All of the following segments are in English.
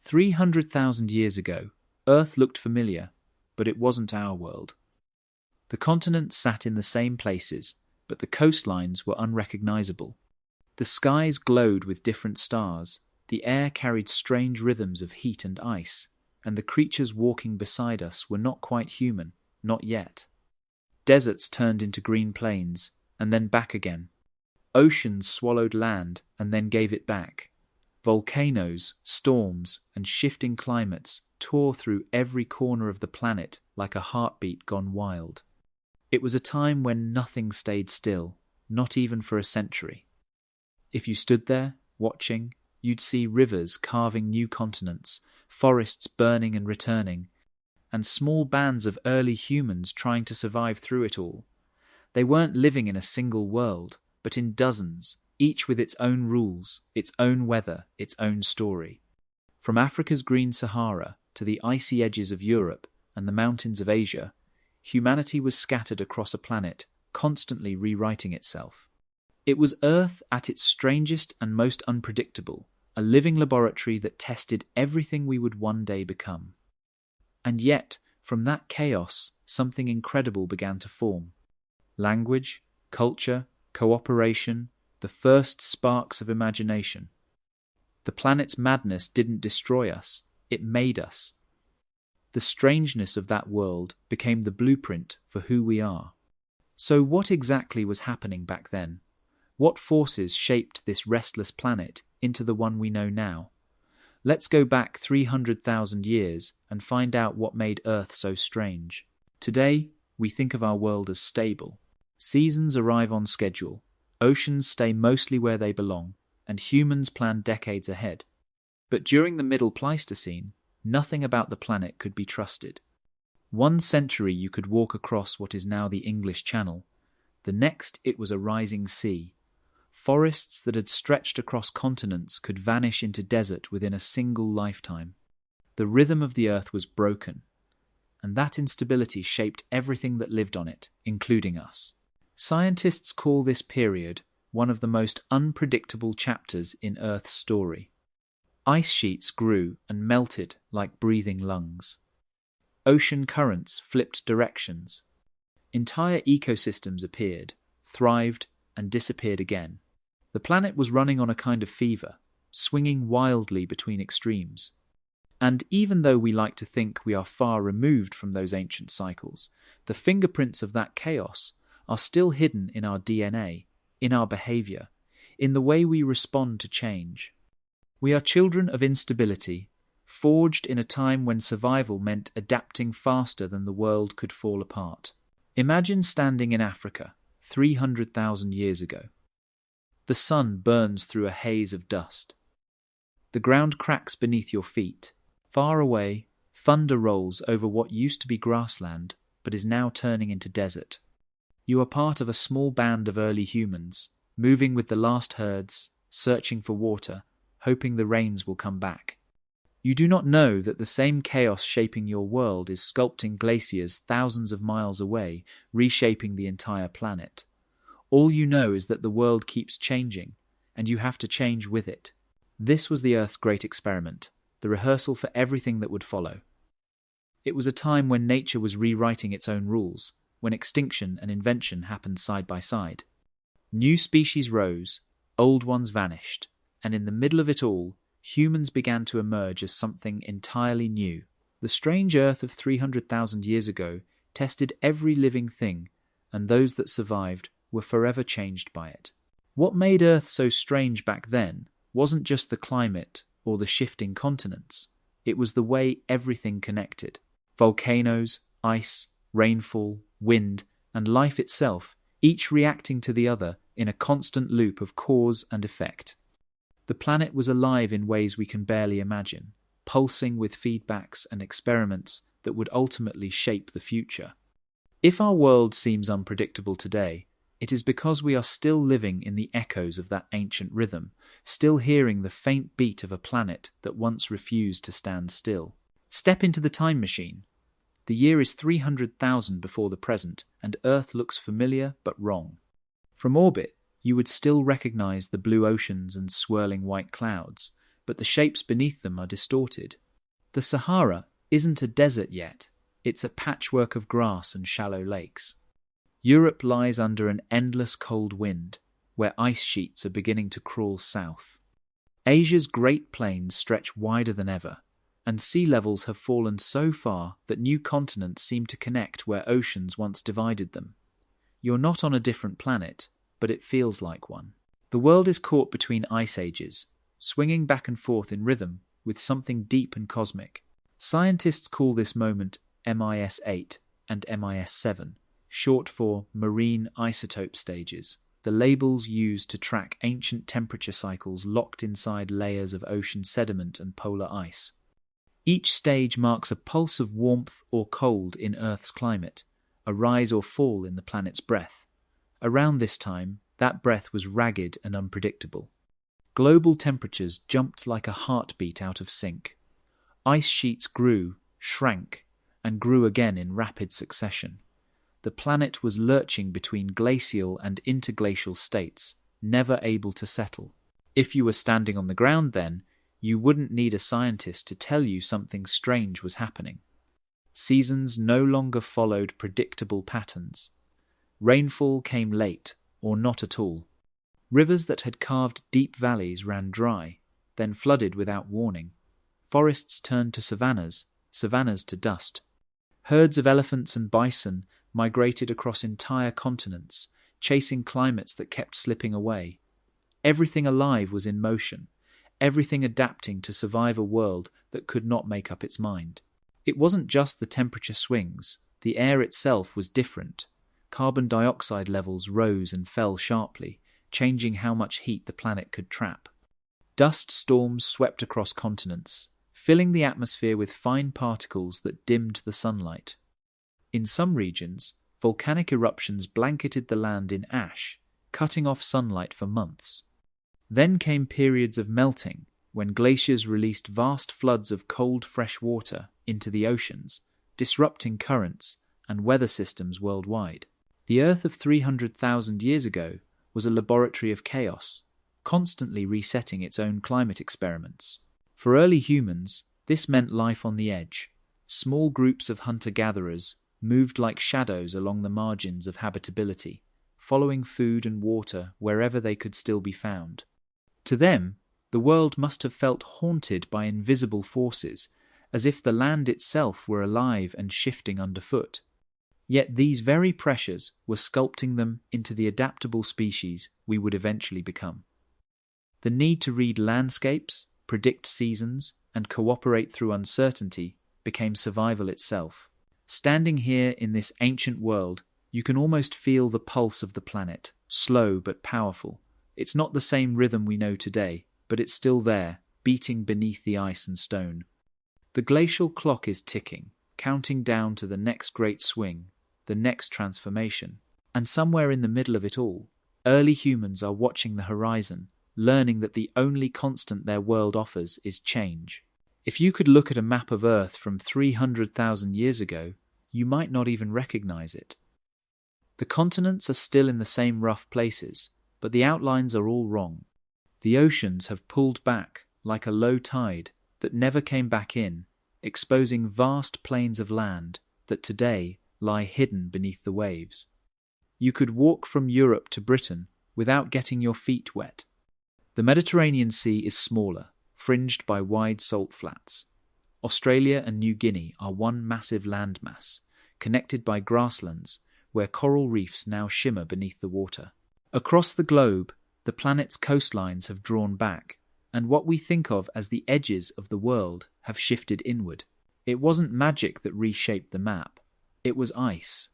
300,000 years ago, Earth looked familiar, but it wasn't our world. The continents sat in the same places, but the coastlines were unrecognizable. The skies glowed with different stars, the air carried strange rhythms of heat and ice, and the creatures walking beside us were not quite human, not yet. Deserts turned into green plains, and then back again. Oceans swallowed land, and then gave it back. Volcanoes, storms, and shifting climates tore through every corner of the planet like a heartbeat gone wild. It was a time when nothing stayed still, not even for a century. If you stood there, watching, you'd see rivers carving new continents, forests burning and returning, and small bands of early humans trying to survive through it all. They weren't living in a single world, but in dozens, each with its own rules, its own weather, its own story. From Africa's green Sahara to the icy edges of Europe and the mountains of Asia, humanity was scattered across a planet, constantly rewriting itself. It was Earth at its strangest and most unpredictable, a living laboratory that tested everything we would one day become. And yet, from that chaos, something incredible began to form. Language, culture, cooperation, the first sparks of imagination. The planet's madness didn't destroy us, it made us. The strangeness of that world became the blueprint for who we are. So what exactly was happening back then? What forces shaped this restless planet into the one we know now? Let's go back 300,000 years and find out what made Earth so strange. Today, we think of our world as stable. Seasons arrive on schedule, oceans stay mostly where they belong, and humans plan decades ahead. But during the Middle Pleistocene, nothing about the planet could be trusted. One century you could walk across what is now the English Channel. The next it was a rising sea. Forests that had stretched across continents could vanish into desert within a single lifetime. The rhythm of the earth was broken, and that instability shaped everything that lived on it, including us. Scientists call this period one of the most unpredictable chapters in Earth's story. Ice sheets grew and melted like breathing lungs. Ocean currents flipped directions. Entire ecosystems appeared, thrived, and disappeared again. The planet was running on a kind of fever, swinging wildly between extremes. And even though we like to think we are far removed from those ancient cycles, the fingerprints of that chaos are still hidden in our DNA, in our behavior, in the way we respond to change. We are children of instability, forged in a time when survival meant adapting faster than the world could fall apart. Imagine standing in Africa 300,000 years ago. The sun burns through a haze of dust. The ground cracks beneath your feet. Far away, thunder rolls over what used to be grassland, but is now turning into desert. You are part of a small band of early humans, moving with the last herds, searching for water, hoping the rains will come back. You do not know that the same chaos shaping your world is sculpting glaciers thousands of miles away, reshaping the entire planet. All you know is that the world keeps changing, and you have to change with it. This was the Earth's great experiment, the rehearsal for everything that would follow. It was a time when nature was rewriting its own rules, when extinction and invention happened side by side. New species rose, old ones vanished, and in the middle of it all, humans began to emerge as something entirely new. The strange Earth of 300,000 years ago tested every living thing, and those that survived were forever changed by it. What made Earth so strange back then wasn't just the climate or the shifting continents. It was the way everything connected. Volcanoes, ice, rainfall, wind, and life itself, each reacting to the other in a constant loop of cause and effect. The planet was alive in ways we can barely imagine, pulsing with feedbacks and experiments that would ultimately shape the future. If our world seems unpredictable today, it is because we are still living in the echoes of that ancient rhythm, still hearing the faint beat of a planet that once refused to stand still. Step into the time machine. The year is 300,000 before the present, and Earth looks familiar but wrong. From orbit, you would still recognize the blue oceans and swirling white clouds, but the shapes beneath them are distorted. The Sahara isn't a desert yet, it's a patchwork of grass and shallow lakes. Europe lies under an endless cold wind, where ice sheets are beginning to crawl south. Asia's Great Plains stretch wider than ever, and sea levels have fallen so far that new continents seem to connect where oceans once divided them. You're not on a different planet, but it feels like one. The world is caught between ice ages, swinging back and forth in rhythm with something deep and cosmic. Scientists call this moment MIS 8 and MIS 7, short for marine isotope stages, the labels used to track ancient temperature cycles locked inside layers of ocean sediment and polar ice. Each stage marks a pulse of warmth or cold in Earth's climate, a rise or fall in the planet's breath. Around this time, that breath was ragged and unpredictable. Global temperatures jumped like a heartbeat out of sync. Ice sheets grew, shrank, and grew again in rapid succession. The planet was lurching between glacial and interglacial states, never able to settle. If you were standing on the ground then, you wouldn't need a scientist to tell you something strange was happening. Seasons no longer followed predictable patterns. Rainfall came late, or not at all. Rivers that had carved deep valleys ran dry, then flooded without warning. Forests turned to savannas, savannas to dust. Herds of elephants and bison migrated across entire continents, chasing climates that kept slipping away. Everything alive was in motion, everything adapting to survive a world that could not make up its mind. It wasn't just the temperature swings, the air itself was different. Carbon dioxide levels rose and fell sharply, changing how much heat the planet could trap. Dust storms swept across continents, filling the atmosphere with fine particles that dimmed the sunlight. In some regions, volcanic eruptions blanketed the land in ash, cutting off sunlight for months. Then came periods of melting, when glaciers released vast floods of cold fresh water into the oceans, disrupting currents and weather systems worldwide. The Earth of 300,000 years ago was a laboratory of chaos, constantly resetting its own climate experiments. For early humans, this meant life on the edge. Small groups of hunter-gatherers moved like shadows along the margins of habitability, following food and water wherever they could still be found. To them, the world must have felt haunted by invisible forces, as if the land itself were alive and shifting underfoot. Yet these very pressures were sculpting them into the adaptable species we would eventually become. The need to read landscapes, predict seasons, and cooperate through uncertainty became survival itself. Standing here in this ancient world, you can almost feel the pulse of the planet, slow but powerful. It's not the same rhythm we know today, but it's still there, beating beneath the ice and stone. The glacial clock is ticking, counting down to the next great swing, the next transformation. And somewhere in the middle of it all, early humans are watching the horizon, learning that the only constant their world offers is change. If you could look at a map of Earth from 300,000 years ago, you might not even recognize it. The continents are still in the same rough places, but the outlines are all wrong. The oceans have pulled back like a low tide that never came back in, exposing vast plains of land that today lie hidden beneath the waves. You could walk from Europe to Britain without getting your feet wet. The Mediterranean Sea is smaller, fringed by wide salt flats. Australia and New Guinea are one massive landmass, connected by grasslands where coral reefs now shimmer beneath the water. Across the globe, the planet's coastlines have drawn back, and what we think of as the edges of the world have shifted inward. It wasn't magic that reshaped the map. It was ice.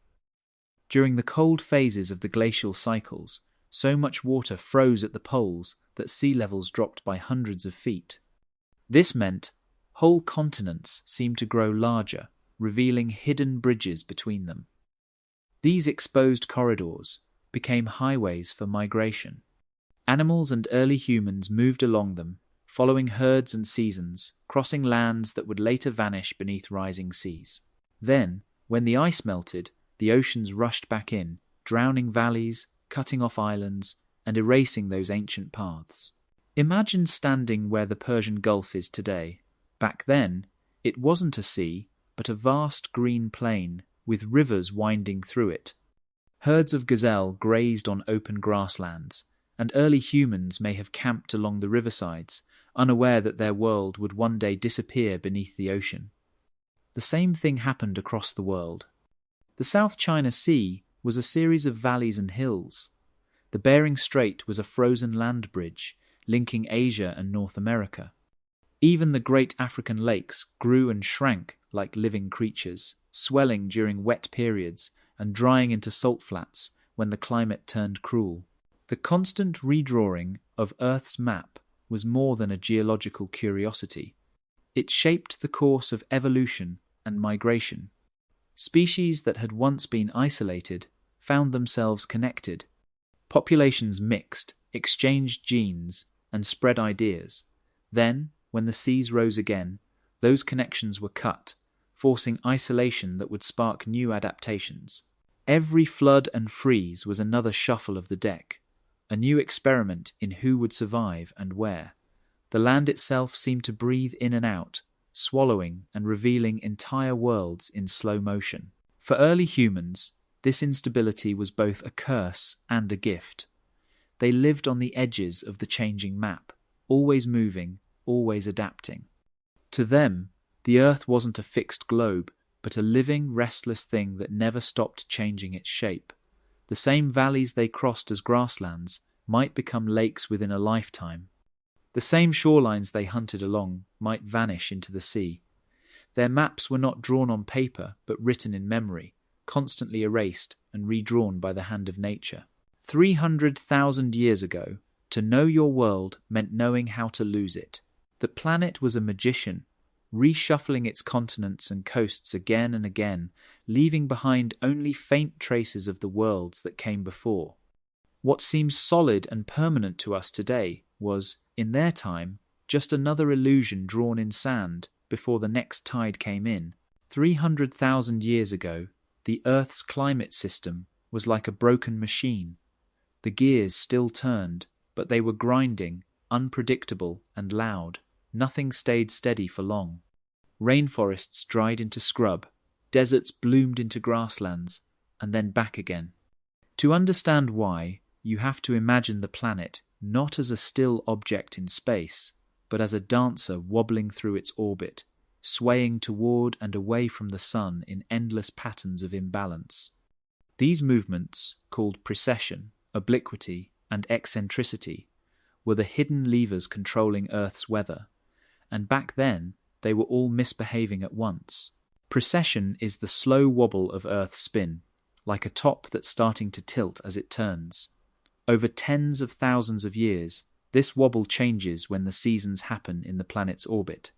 During the cold phases of the glacial cycles, so much water froze at the poles that sea levels dropped by hundreds of feet. This meant whole continents seemed to grow larger, revealing hidden bridges between them. These exposed corridors became highways for migration. Animals and early humans moved along them, following herds and seasons, crossing lands that would later vanish beneath rising seas. Then, when the ice melted, the oceans rushed back in, drowning valleys, cutting off islands, and erasing those ancient paths. Imagine standing where the Persian Gulf is today. Back then, it wasn't a sea, but a vast green plain with rivers winding through it. Herds of gazelle grazed on open grasslands, and early humans may have camped along the riversides, unaware that their world would one day disappear beneath the ocean. The same thing happened across the world. The South China Sea was a series of valleys and hills. The Bering Strait was a frozen land bridge linking Asia and North America. Even the great African lakes grew and shrank like living creatures, swelling during wet periods and drying into salt flats when the climate turned cruel. The constant redrawing of Earth's map was more than a geological curiosity. It shaped the course of evolution and migration. Species that had once been isolated found themselves connected. Populations mixed, exchanged genes, and spread ideas. Then, when the seas rose again, those connections were cut, forcing isolation that would spark new adaptations. Every flood and freeze was another shuffle of the deck, a new experiment in who would survive and where. The land itself seemed to breathe in and out, swallowing and revealing entire worlds in slow motion. For early humans, this instability was both a curse and a gift. They lived on the edges of the changing map, always moving, always adapting. To them, the Earth wasn't a fixed globe, but a living, restless thing that never stopped changing its shape. The same valleys they crossed as grasslands might become lakes within a lifetime. The same shorelines they hunted along might vanish into the sea. Their maps were not drawn on paper, but written in memory, constantly erased and redrawn by the hand of nature. 300,000 years ago, to know your world meant knowing how to lose it. The planet was a magician, reshuffling its continents and coasts again and again, leaving behind only faint traces of the worlds that came before. What seems solid and permanent to us today was, in their time, just another illusion drawn in sand before the next tide came in. 300,000 years ago, the Earth's climate system was like a broken machine. The gears still turned, but they were grinding, unpredictable and loud. Nothing stayed steady for long. Rainforests dried into scrub, deserts bloomed into grasslands, and then back again. To understand why, you have to imagine the planet not as a still object in space, but as a dancer wobbling through its orbit, swaying toward and away from the sun in endless patterns of imbalance. These movements, called precession, obliquity, and eccentricity, were the hidden levers controlling Earth's weather, and back then they were all misbehaving at once. Precession is the slow wobble of Earth's spin, like a top that's starting to tilt as it turns. Over tens of thousands of years, this wobble changes when the seasons happen in the planet's orbit.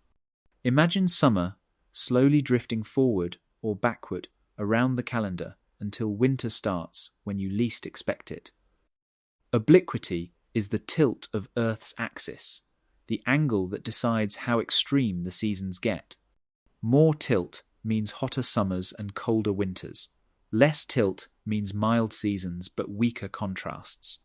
Imagine summer slowly drifting forward or backward around the calendar until winter starts when you least expect it. Obliquity is the tilt of Earth's axis, the angle that decides how extreme the seasons get. More tilt means hotter summers and colder winters. Less tilt means mild seasons but weaker contrasts.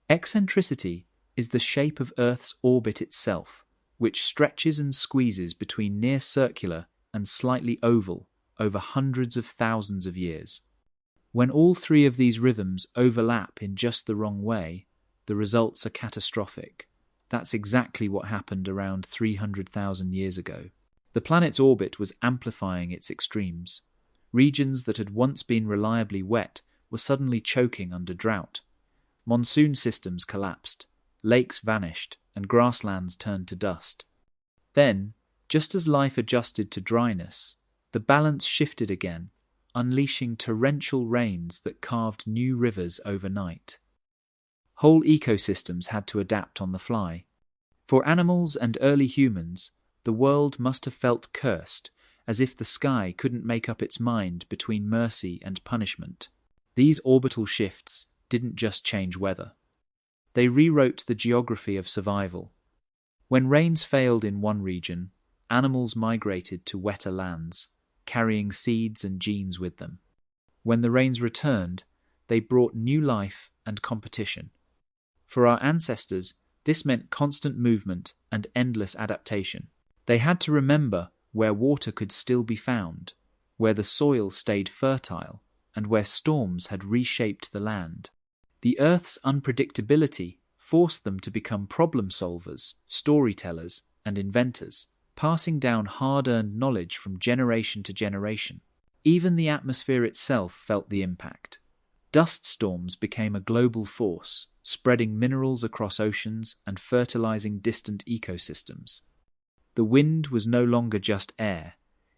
Eccentricity is the shape of Earth's orbit itself, which stretches and squeezes between near circular and slightly oval over hundreds of thousands of years. When all three of these rhythms overlap in just the wrong way, the results are catastrophic. That's exactly what happened around 300,000 years ago. The planet's orbit was amplifying its extremes. Regions that had once been reliably wet were suddenly choking under drought. Monsoon systems collapsed, lakes vanished, and grasslands turned to dust. Then, just as life adjusted to dryness, the balance shifted again, unleashing torrential rains that carved new rivers overnight. Whole ecosystems had to adapt on the fly. For animals and early humans, the world must have felt cursed, as if the sky couldn't make up its mind between mercy and punishment. These orbital shifts didn't just change weather. They rewrote the geography of survival. When rains failed in one region, animals migrated to wetter lands, carrying seeds and genes with them. When the rains returned, they brought new life and competition. For our ancestors, This meant constant movement and endless adaptation. They had to remember where water could still be found, where the soil stayed fertile, and where storms had reshaped the land. The Earth's unpredictability forced them to become problem solvers, storytellers, and inventors, passing down hard-earned knowledge from generation to generation. Even the atmosphere itself felt the impact. Dust storms became a global force, spreading minerals across oceans and fertilizing distant ecosystems. The wind was no longer just air.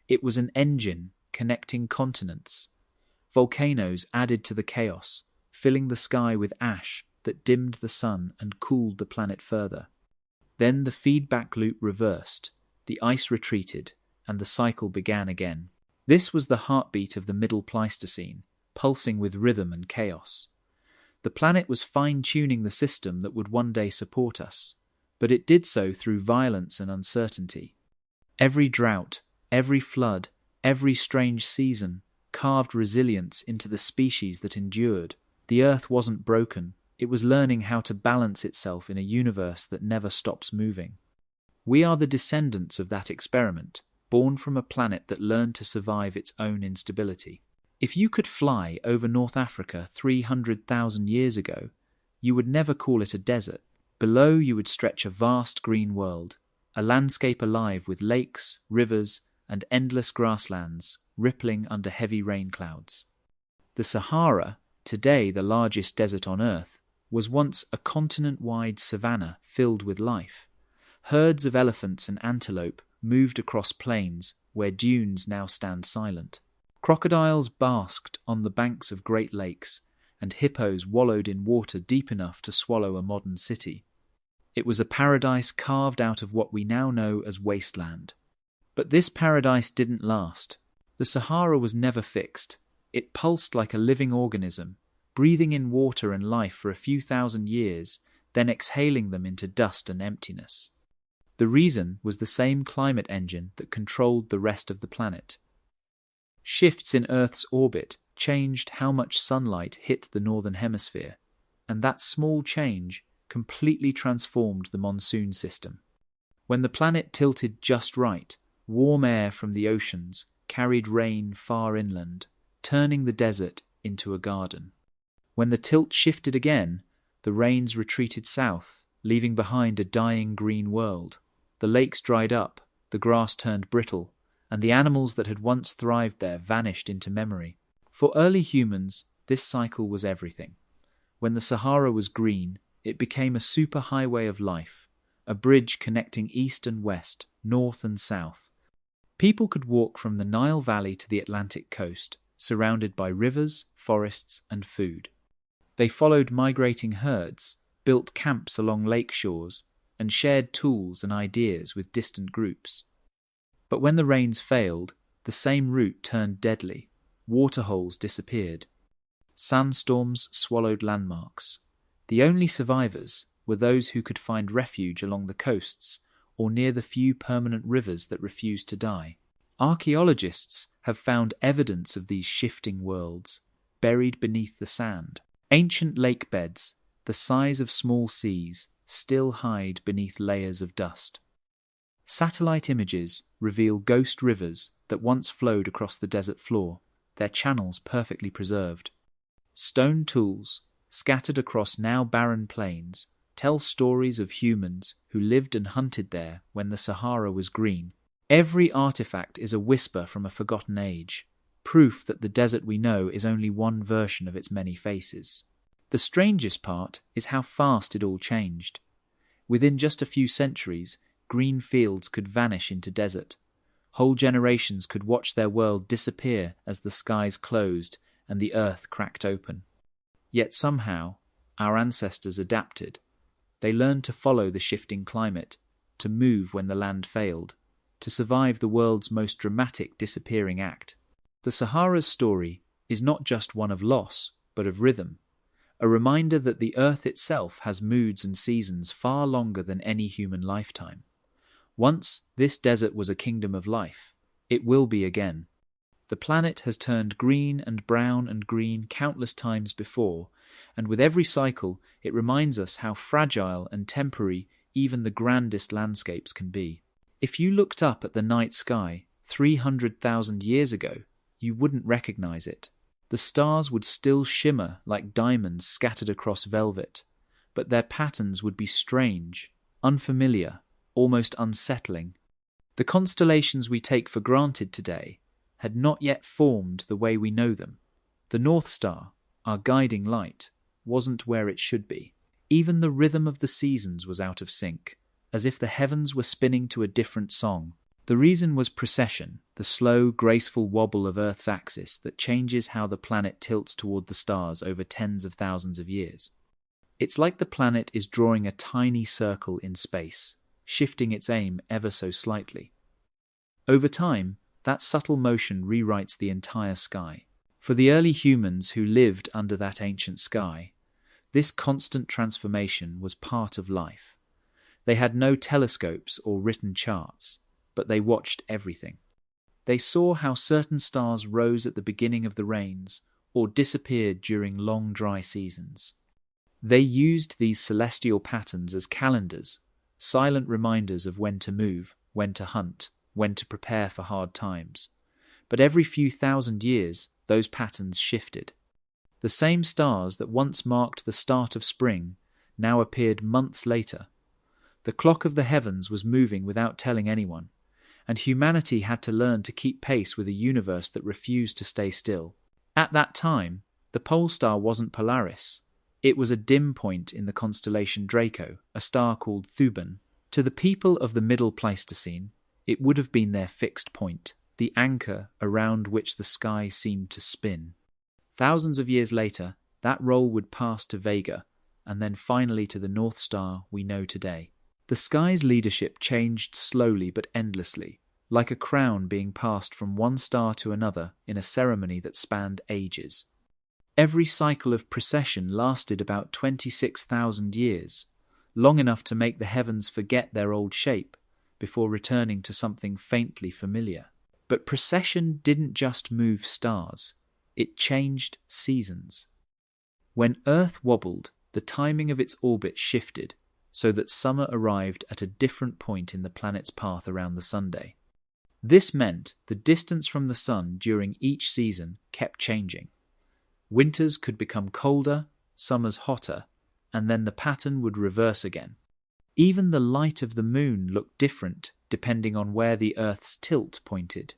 It was an engine connecting continents. Volcanoes added to the chaos, filling the sky with ash that dimmed the sun and cooled the planet further. Then the feedback loop reversed, the ice retreated, and the cycle began again. This was the heartbeat of the Middle Pleistocene, pulsing with rhythm and chaos. The planet was fine-tuning the system that would one day support us, but it did so through violence and uncertainty. Every drought, every flood, every strange season carved resilience into the species that endured. The Earth wasn't broken, it was learning how to balance itself in a universe that never stops moving. We are the descendants of that experiment, born from a planet that learned to survive its own instability. If you could fly over North Africa 300,000 years ago, you would never call it a desert. Below you would stretch a vast green world, a landscape alive with lakes, rivers, and endless grasslands rippling under heavy rain clouds. The Sahara, today the largest desert on Earth, was once a continent-wide savanna filled with life. Herds of elephants and antelope moved across plains where dunes now stand silent. Crocodiles basked on the banks of great lakes, and hippos wallowed in water deep enough to swallow a modern city. It was a paradise carved out of what we now know as wasteland. But this paradise didn't last. The Sahara was never fixed. It pulsed like a living organism, breathing in water and life for a few thousand years, then exhaling them into dust and emptiness. The reason was the same climate engine that controlled the rest of the planet. Shifts in Earth's orbit changed how much sunlight hit the northern hemisphere, and that small change completely transformed the monsoon system. When the planet tilted just right, warm air from the oceans carried rain far inland, turning the desert into a garden. When the tilt shifted again, the rains retreated south, leaving behind a dying green world. The lakes dried up, the grass turned brittle, and the animals that had once thrived there vanished into memory. For early humans, this cycle was everything. When the Sahara was green, it became a superhighway of life, a bridge connecting east and west, north and south. People could walk from the Nile Valley to the Atlantic coast, surrounded by rivers, forests, and food. They followed migrating herds, built camps along lake shores, and shared tools and ideas with distant groups. But when the rains failed, the same route turned deadly. Waterholes disappeared. Sandstorms swallowed landmarks. The only survivors were those who could find refuge along the coasts or near the few permanent rivers that refused to die. Archaeologists have found evidence of these shifting worlds, buried beneath the sand. Ancient lake beds, the size of small seas, still hide beneath layers of dust. Satellite images reveal ghost rivers that once flowed across the desert floor, their channels perfectly preserved. Stone tools, scattered across now barren plains, tell stories of humans who lived and hunted there when the Sahara was green. Every artifact is a whisper from a forgotten age, proof that the desert we know is only one version of its many faces. The strangest part is how fast it all changed. Within just a few centuries, green fields could vanish into desert. Whole generations could watch their world disappear as the skies closed and the earth cracked open. Yet somehow, our ancestors adapted. They learned to follow the shifting climate, to move when the land failed, to survive the world's most dramatic disappearing act. The Sahara's story is not just one of loss, but of rhythm, a reminder that the earth itself has moods and seasons far longer than any human lifetime. Once this desert was a kingdom of life. It will be again. The planet has turned green and brown and green countless times before, And with every cycle, it reminds us how fragile and temporary even the grandest landscapes can be. If you looked up at the night sky 300,000 years ago, you wouldn't recognize it. The stars would still shimmer like diamonds scattered across velvet, but their patterns would be strange, unfamiliar, almost unsettling. The constellations we take for granted today had not yet formed the way we know them. The North Star, our guiding light, wasn't where it should be. Even the rhythm of the seasons was out of sync, as if the heavens were spinning to a different song. The reason was precession, the slow, graceful wobble of Earth's axis that changes how the planet tilts toward the stars over tens of thousands of years. It's like the planet is drawing a tiny circle in space, shifting its aim ever so slightly. Over time, that subtle motion rewrites the entire sky. For the early humans who lived under that ancient sky, this constant transformation was part of life. They had no telescopes or written charts, but they watched everything. They saw how certain stars rose at the beginning of the rains or disappeared during long dry seasons. They used these celestial patterns as calendars, silent reminders of when to move, when to hunt, when to prepare for hard times. But every few thousand years, those patterns shifted. The same stars that once marked the start of spring now appeared months later. The clock of the heavens was moving without telling anyone, and humanity had to learn to keep pace with a universe that refused to stay still. At that time, the pole star wasn't Polaris. It was a dim point in the constellation Draco, a star called Thuban. To the people of the Middle Pleistocene, it would have been their fixed point, the anchor around which the sky seemed to spin. Thousands of years later, that role would pass to Vega, and then finally to the North Star we know today. The sky's leadership changed slowly but endlessly, like a crown being passed from one star to another in a ceremony that spanned ages. Every cycle of precession lasted about 26,000 years, long enough to make the heavens forget their old shape before returning to something faintly familiar. But precession didn't just move stars, it changed seasons. When Earth wobbled, the timing of its orbit shifted, so that summer arrived at a different point in the planet's path around the Sunday. This meant the distance from the sun during each season kept changing. Winters could become colder, summers hotter, and then the pattern would reverse again. Even the light of the moon looked different depending on where the Earth's tilt pointed.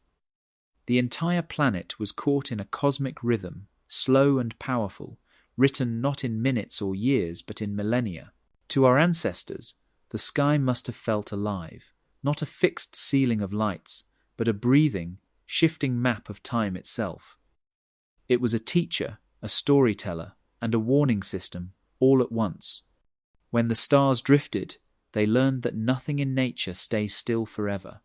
The entire planet was caught in a cosmic rhythm, slow and powerful, written not in minutes or years but in millennia. To our ancestors, the sky must have felt alive, not a fixed ceiling of lights, but a breathing, shifting map of time itself. It was a teacher, a storyteller, and a warning system, all at once. When the stars drifted, they learned that nothing in nature stays still forever.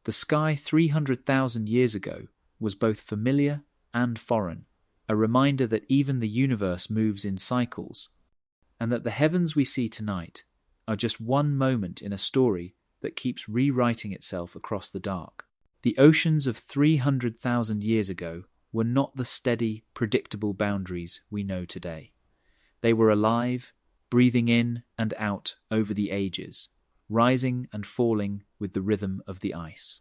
The sky 300,000 years ago was both familiar and foreign, a reminder that even the universe moves in cycles, and that the heavens we see tonight are just one moment in a story that keeps rewriting itself across the dark. The oceans of 300,000 years ago were not the steady, predictable boundaries we know today. They were alive, breathing in and out over the ages, rising and falling with the rhythm of the ice.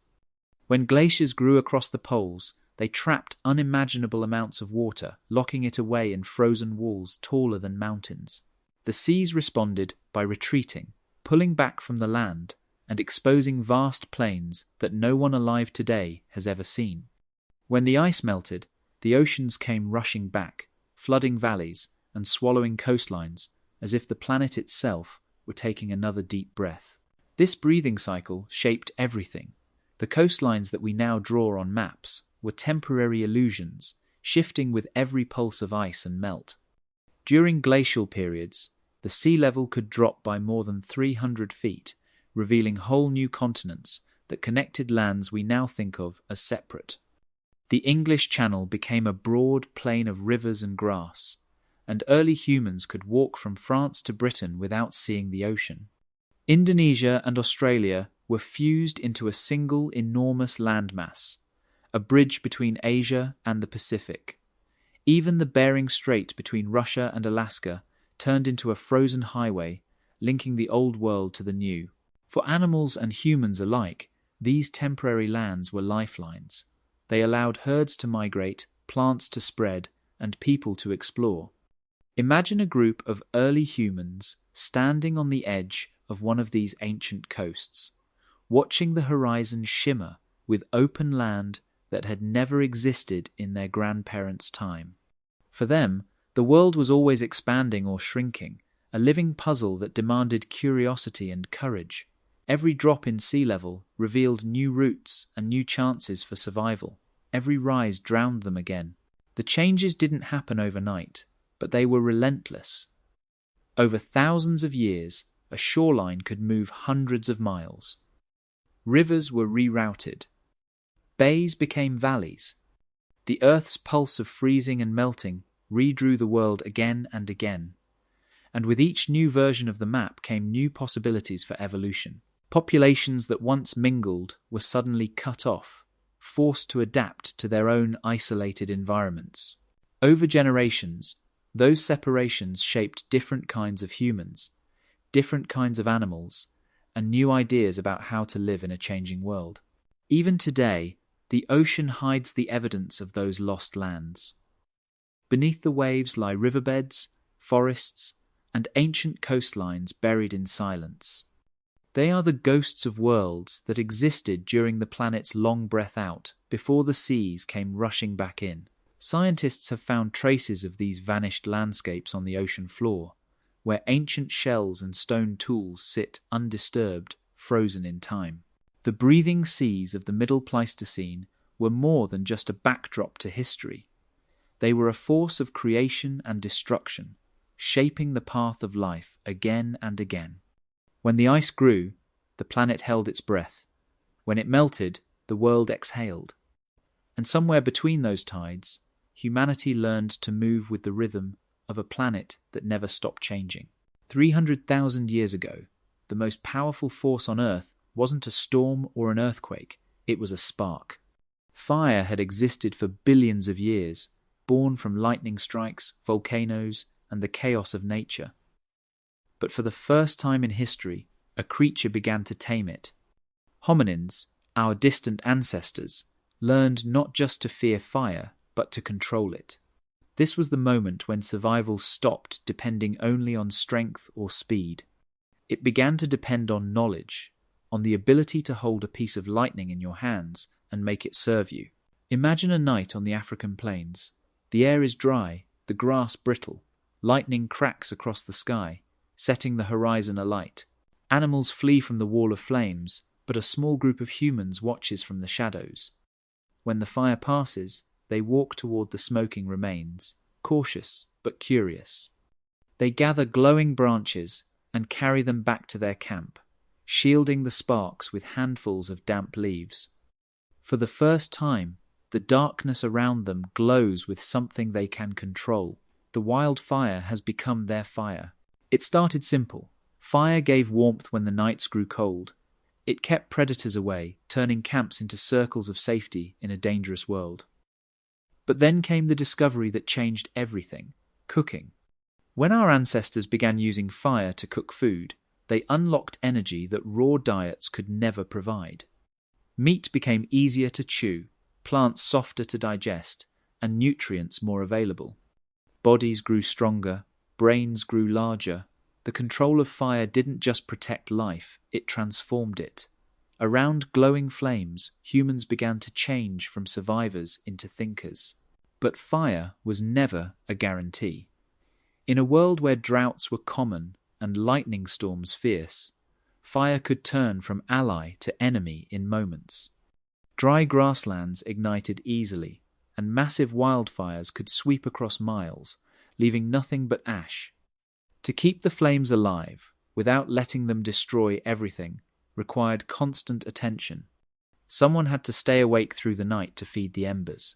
When glaciers grew across the poles, they trapped unimaginable amounts of water, locking it away in frozen walls taller than mountains. The seas responded by retreating, pulling back from the land, and exposing vast plains that no one alive today has ever seen. When the ice melted, the oceans came rushing back, flooding valleys and swallowing coastlines, as if the planet itself were taking another deep breath. This breathing cycle shaped everything. The coastlines that we now draw on maps were temporary illusions, shifting with every pulse of ice and melt. During glacial periods, the sea level could drop by more than 300 feet, revealing whole new continents that connected lands we now think of as separate. The English Channel became a broad plain of rivers and grass, and early humans could walk from France to Britain without seeing the ocean. Indonesia and Australia were fused into a single enormous landmass, a bridge between Asia and the Pacific. Even the Bering Strait between Russia and Alaska turned into a frozen highway, linking the old world to the new. For animals and humans alike, these temporary lands were lifelines. They allowed herds to migrate, plants to spread, and people to explore. Imagine a group of early humans standing on the edge of one of these ancient coasts, watching the horizon shimmer with open land that had never existed in their grandparents' time. For them, the world was always expanding or shrinking, a living puzzle that demanded curiosity and courage. Every drop in sea level revealed new routes and new chances for survival. Every rise drowned them again. The changes didn't happen overnight, but they were relentless. Over thousands of years, a shoreline could move hundreds of miles. Rivers were rerouted. Bays became valleys. The Earth's pulse of freezing and melting redrew the world again and again. And with each new version of the map came new possibilities for evolution. Populations that once mingled were suddenly cut off, forced to adapt to their own isolated environments. Over generations, those separations shaped different kinds of humans, different kinds of animals, and new ideas about how to live in a changing world. Even today, the ocean hides the evidence of those lost lands. Beneath the waves lie riverbeds, forests, and ancient coastlines buried in silence. They are the ghosts of worlds that existed during the planet's long breath out, before the seas came rushing back in. Scientists have found traces of these vanished landscapes on the ocean floor, where ancient shells and stone tools sit undisturbed, frozen in time. The breathing seas of the Middle Pleistocene were more than just a backdrop to history. They were a force of creation and destruction, shaping the path of life again and again. When the ice grew, the planet held its breath. When it melted, the world exhaled. And somewhere between those tides, humanity learned to move with the rhythm of a planet that never stopped changing. 300,000 years ago, the most powerful force on Earth wasn't a storm or an earthquake, it was a spark. Fire had existed for billions of years, born from lightning strikes, volcanoes, and the chaos of nature. But for the first time in history, a creature began to tame it. Hominins, our distant ancestors, learned not just to fear fire, but to control it. This was the moment when survival stopped depending only on strength or speed. It began to depend on knowledge, on the ability to hold a piece of lightning in your hands and make it serve you. Imagine a night on the African plains. The air is dry, the grass brittle, lightning cracks across the sky, setting the horizon alight. Animals flee from the wall of flames, but a small group of humans watches from the shadows. When the fire passes, they walk toward the smoking remains, cautious but curious. They gather glowing branches and carry them back to their camp, shielding the sparks with handfuls of damp leaves. For the first time, the darkness around them glows with something they can control. The wildfire has become their fire. It started simple. Fire gave warmth when the nights grew cold. It kept predators away, turning camps into circles of safety in a dangerous world. But then came the discovery that changed everything: cooking. When our ancestors began using fire to cook food, they unlocked energy that raw diets could never provide. Meat became easier to chew, plants softer to digest, and nutrients more available. Bodies grew stronger, brains grew larger. The control of fire didn't just protect life, it transformed it. Around glowing flames, humans began to change from survivors into thinkers. But fire was never a guarantee. In a world where droughts were common and lightning storms fierce, fire could turn from ally to enemy in moments. Dry grasslands ignited easily, and massive wildfires could sweep across miles, leaving nothing but ash. To keep the flames alive, without letting them destroy everything, required constant attention. Someone had to stay awake through the night to feed the embers.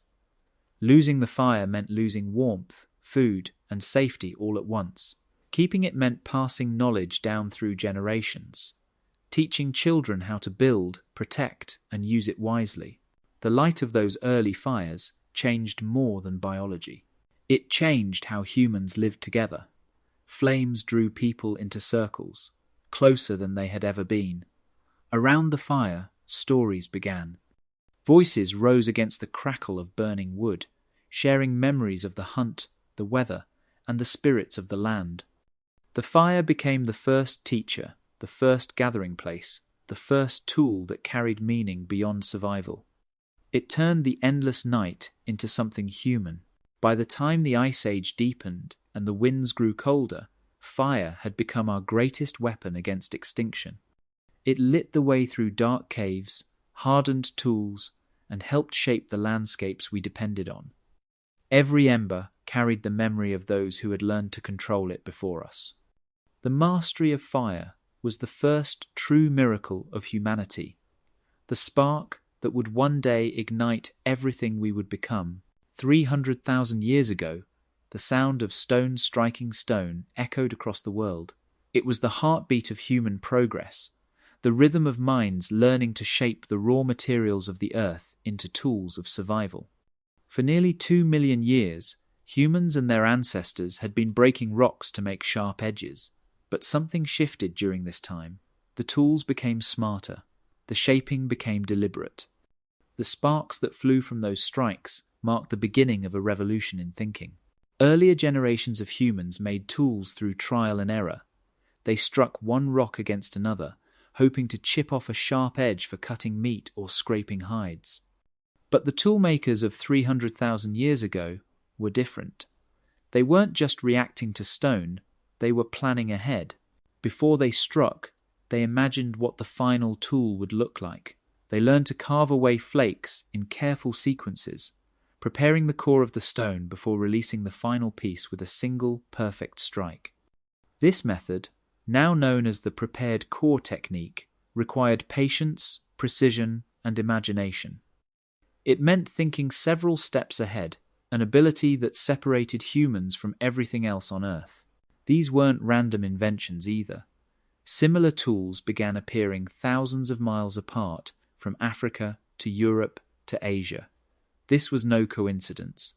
Losing the fire meant losing warmth, food, and safety all at once. Keeping it meant passing knowledge down through generations, teaching children how to build, protect, and use it wisely. The light of those early fires changed more than biology. It changed how humans lived together. Flames drew people into circles, closer than they had ever been. Around the fire, stories began. Voices rose against the crackle of burning wood, sharing memories of the hunt, the weather, and the spirits of the land. The fire became the first teacher, the first gathering place, the first tool that carried meaning beyond survival. It turned the endless night into something human. By the time the Ice Age deepened and the winds grew colder, fire had become our greatest weapon against extinction. It lit the way through dark caves, hardened tools, and helped shape the landscapes we depended on. Every ember carried the memory of those who had learned to control it before us. The mastery of fire was the first true miracle of humanity, the spark that would one day ignite everything we would become. 300,000 years ago, the sound of stone striking stone echoed across the world. It was the heartbeat of human progress, the rhythm of minds learning to shape the raw materials of the earth into tools of survival. For nearly 2 million years, humans and their ancestors had been breaking rocks to make sharp edges. But something shifted during this time. The tools became smarter. The shaping became deliberate. The sparks that flew from those strikes marked the beginning of a revolution in thinking. Earlier generations of humans made tools through trial and error. They struck one rock against another, hoping to chip off a sharp edge for cutting meat or scraping hides. But the toolmakers of 300,000 years ago were different. They weren't just reacting to stone, they were planning ahead. Before they struck, they imagined what the final tool would look like. They learned to carve away flakes in careful sequences, preparing the core of the stone before releasing the final piece with a single perfect strike. This method, now known as the prepared core technique, required patience, precision, and imagination. It meant thinking several steps ahead, an ability that separated humans from everything else on Earth. These weren't random inventions either. Similar tools began appearing thousands of miles apart, from Africa to Europe to Asia. This was no coincidence.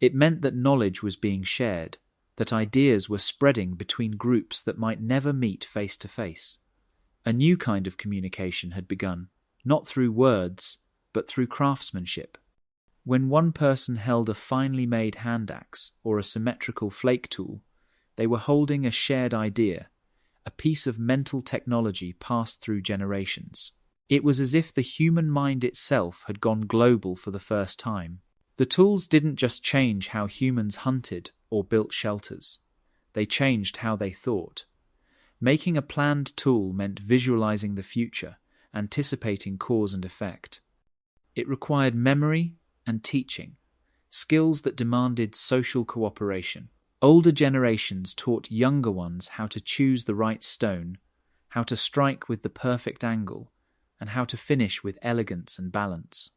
It meant that knowledge was being shared, that ideas were spreading between groups that might never meet face to face. A new kind of communication had begun, not through words, but through craftsmanship. When one person held a finely made hand axe or a symmetrical flake tool, they were holding a shared idea, a piece of mental technology passed through generations. It was as if the human mind itself had gone global for the first time. The tools didn't just change how humans hunted or built shelters. They changed how they thought. Making a planned tool meant visualizing the future, anticipating cause and effect. It required memory and teaching, skills that demanded social cooperation. Older generations taught younger ones how to choose the right stone, how to strike with the perfect angle, and how to finish with elegance and balance.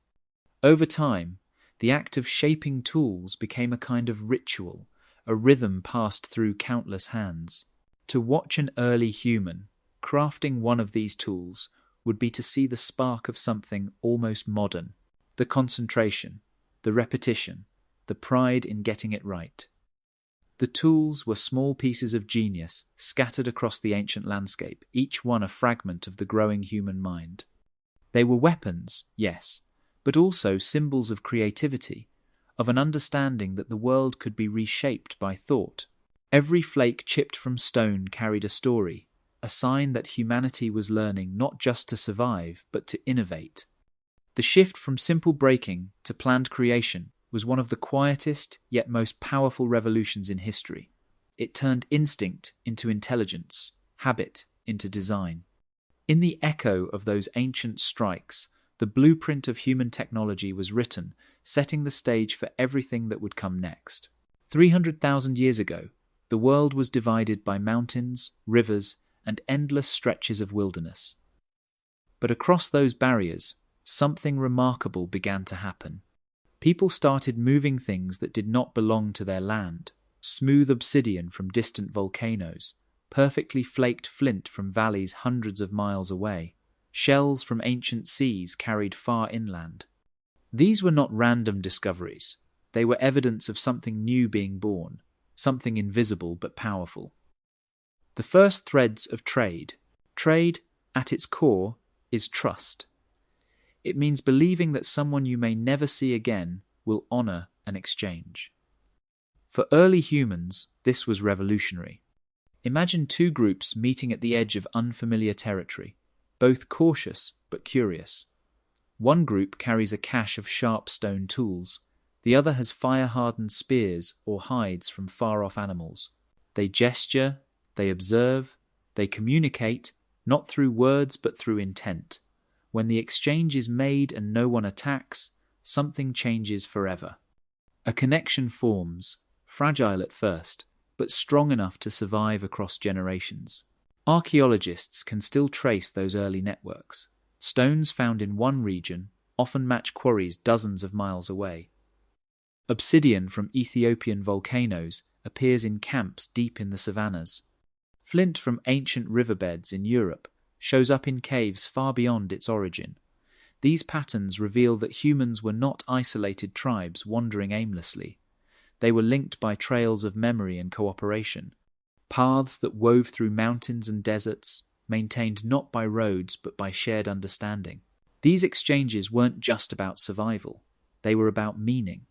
Over time, the act of shaping tools became a kind of ritual, a rhythm passed through countless hands. To watch an early human crafting one of these tools would be to see the spark of something almost modern, the concentration, the repetition, the pride in getting it right. The tools were small pieces of genius scattered across the ancient landscape, each one a fragment of the growing human mind. They were weapons, yes, but also symbols of creativity, of an understanding that the world could be reshaped by thought. Every flake chipped from stone carried a story, a sign that humanity was learning not just to survive, but to innovate. The shift from simple breaking to planned creation was one of the quietest yet most powerful revolutions in history. It turned instinct into intelligence, habit into design. In the echo of those ancient strikes, the blueprint of human technology was written, setting the stage for everything that would come next. 300,000 years ago, the world was divided by mountains, rivers, and endless stretches of wilderness. But across those barriers, something remarkable began to happen. People started moving things that did not belong to their land: smooth obsidian from distant volcanoes, perfectly flaked flint from valleys hundreds of miles away, shells from ancient seas carried far inland. These were not random discoveries. They were evidence of something new being born, something invisible but powerful. The first threads of trade. Trade, at its core, is trust. It means believing that someone you may never see again will honor an exchange. For early humans, this was revolutionary. Imagine two groups meeting at the edge of unfamiliar territory, both cautious but curious. One group carries a cache of sharp stone tools. The other has fire-hardened spears or hides from far-off animals. They gesture, they observe, they communicate, not through words but through intent. When the exchange is made and no one attacks, something changes forever. A connection forms, fragile at first, but strong enough to survive across generations. Archaeologists can still trace those early networks. Stones found in one region often match quarries dozens of miles away. Obsidian from Ethiopian volcanoes appears in camps deep in the savannas. Flint from ancient riverbeds in Europe shows up in caves far beyond its origin. These patterns reveal that humans were not isolated tribes wandering aimlessly. They were linked by trails of memory and cooperation, paths that wove through mountains and deserts, maintained not by roads but by shared understanding. These exchanges weren't just about survival, they were about meaning.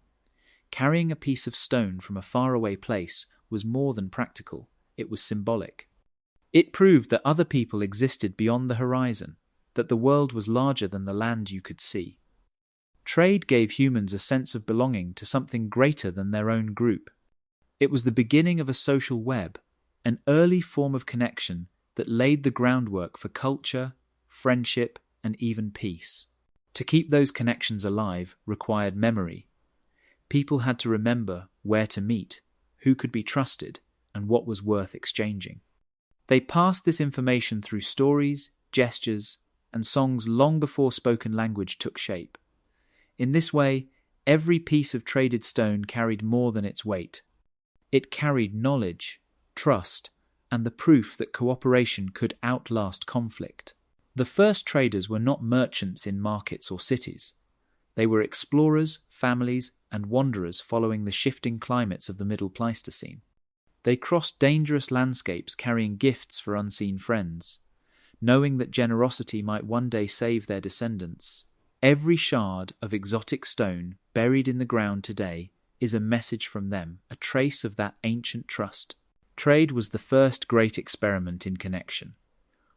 Carrying a piece of stone from a faraway place was more than practical, it was symbolic. It proved that other people existed beyond the horizon, that the world was larger than the land you could see. Trade gave humans a sense of belonging to something greater than their own group. It was the beginning of a social web, an early form of connection that laid the groundwork for culture, friendship, and even peace. To keep those connections alive required memory. People had to remember where to meet, who could be trusted, and what was worth exchanging. They passed this information through stories, gestures, and songs long before spoken language took shape. In this way, every piece of traded stone carried more than its weight. It carried knowledge, trust, and the proof that cooperation could outlast conflict. The first traders were not merchants in markets or cities. They were explorers, families, and wanderers following the shifting climates of the Middle Pleistocene. They crossed dangerous landscapes carrying gifts for unseen friends, knowing that generosity might one day save their descendants. Every shard of exotic stone buried in the ground today is a message from them, a trace of that ancient trust. Trade was the first great experiment in connection.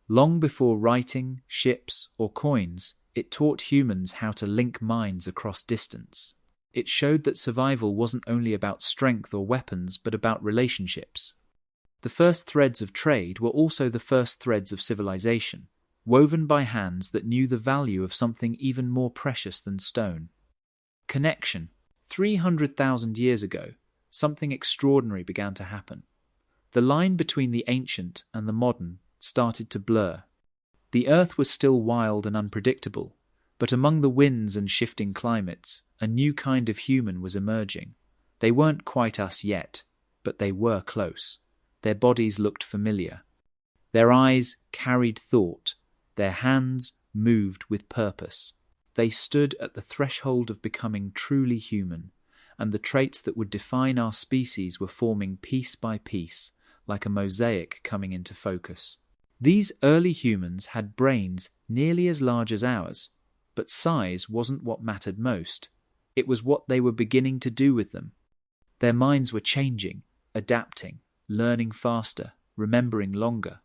Long before writing, ships, or coins, it taught humans how to link minds across distance. It showed that survival wasn't only about strength or weapons, but about relationships. The first threads of trade were also the first threads of civilization, woven by hands that knew the value of something even more precious than stone. Connection. 300,000 years ago, something extraordinary began to happen. The line between the ancient and the modern started to blur. The earth was still wild and unpredictable, but among the winds and shifting climates, a new kind of human was emerging. They weren't quite us yet, but they were close. Their bodies looked familiar. Their eyes carried thought. Their hands moved with purpose. They stood at the threshold of becoming truly human, and the traits that would define our species were forming piece by piece, like a mosaic coming into focus. These early humans had brains nearly as large as ours, but size wasn't what mattered most. It was what they were beginning to do with them. Their minds were changing, adapting, learning faster, remembering longer.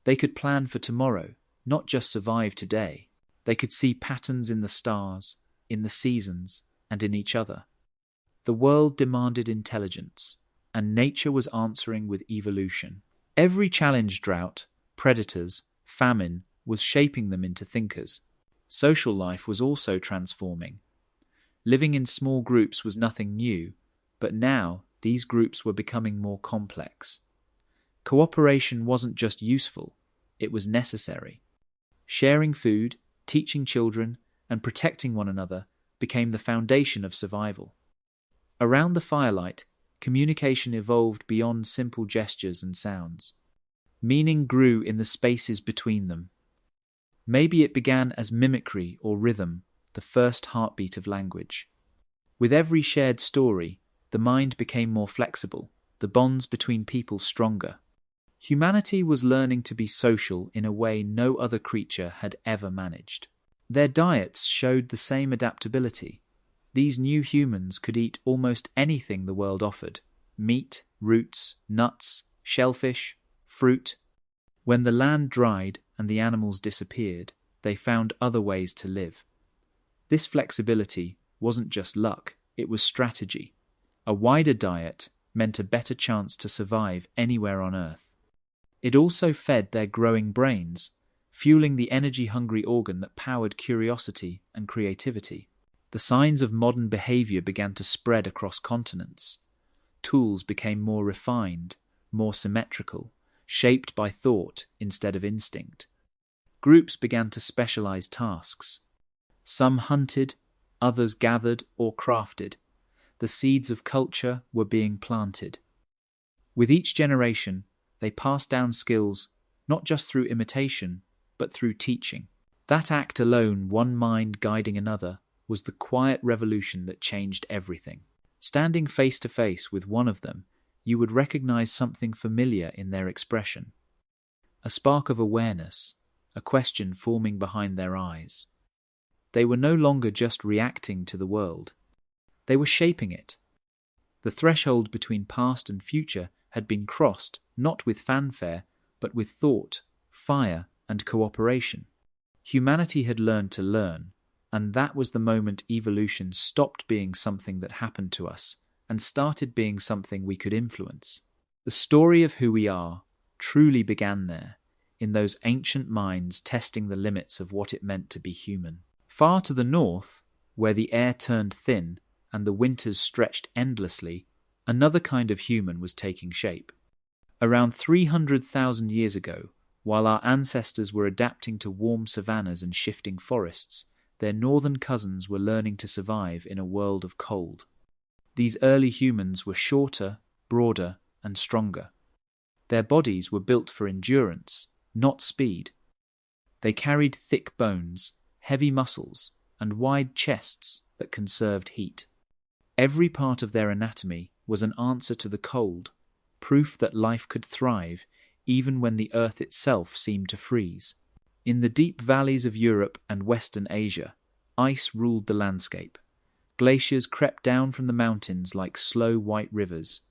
They could plan for tomorrow, not just survive today. They could see patterns in the stars, in the seasons, and in each other. The world demanded intelligence, and nature was answering with evolution. Every challenge, drought, predators, famine, was shaping them into thinkers. Social life was also transforming. Living in small groups was nothing new, but now these groups were becoming more complex. Cooperation wasn't just useful, it was necessary. Sharing food, teaching children, and protecting one another became the foundation of survival. Around the firelight, communication evolved beyond simple gestures and sounds. Meaning grew in the spaces between them. Maybe it began as mimicry or rhythm, the first heartbeat of language. With every shared story, the mind became more flexible, the bonds between people stronger. Humanity was learning to be social in a way no other creature had ever managed. Their diets showed the same adaptability. These new humans could eat almost anything the world offered: meat, roots, nuts, shellfish, fruit. When the land dried and the animals disappeared, they found other ways to live. This flexibility wasn't just luck, it was strategy. A wider diet meant a better chance to survive anywhere on Earth. It also fed their growing brains, fueling the energy-hungry organ that powered curiosity and creativity. The signs of modern behavior began to spread across continents. Tools became more refined, more symmetrical, shaped by thought instead of instinct. Groups began to specialize tasks. Some hunted, others gathered or crafted. The seeds of culture were being planted. With each generation, they passed down skills not just through imitation, but through teaching. That act alone, one mind guiding another, was the quiet revolution that changed everything. Standing face to face with one of them, you would recognize something familiar in their expression. A spark of awareness, a question forming behind their eyes. They were no longer just reacting to the world. They were shaping it. The threshold between past and future had been crossed, not with fanfare, but with thought, fire, and cooperation. Humanity had learned to learn, and that was the moment evolution stopped being something that happened to us and started being something we could influence. The story of who we are truly began there, in those ancient minds testing the limits of what it meant to be human. Far to the north, where the air turned thin and the winters stretched endlessly, another kind of human was taking shape. Around 300,000 years ago, while our ancestors were adapting to warm savannas and shifting forests, their northern cousins were learning to survive in a world of cold. These early humans were shorter, broader, and stronger. Their bodies were built for endurance, not speed. They carried thick bones, heavy muscles, and wide chests that conserved heat. Every part of their anatomy was an answer to the cold, proof that life could thrive even when the earth itself seemed to freeze. In the deep valleys of Europe and Western Asia, ice ruled the landscape. Glaciers crept down from the mountains like slow white rivers.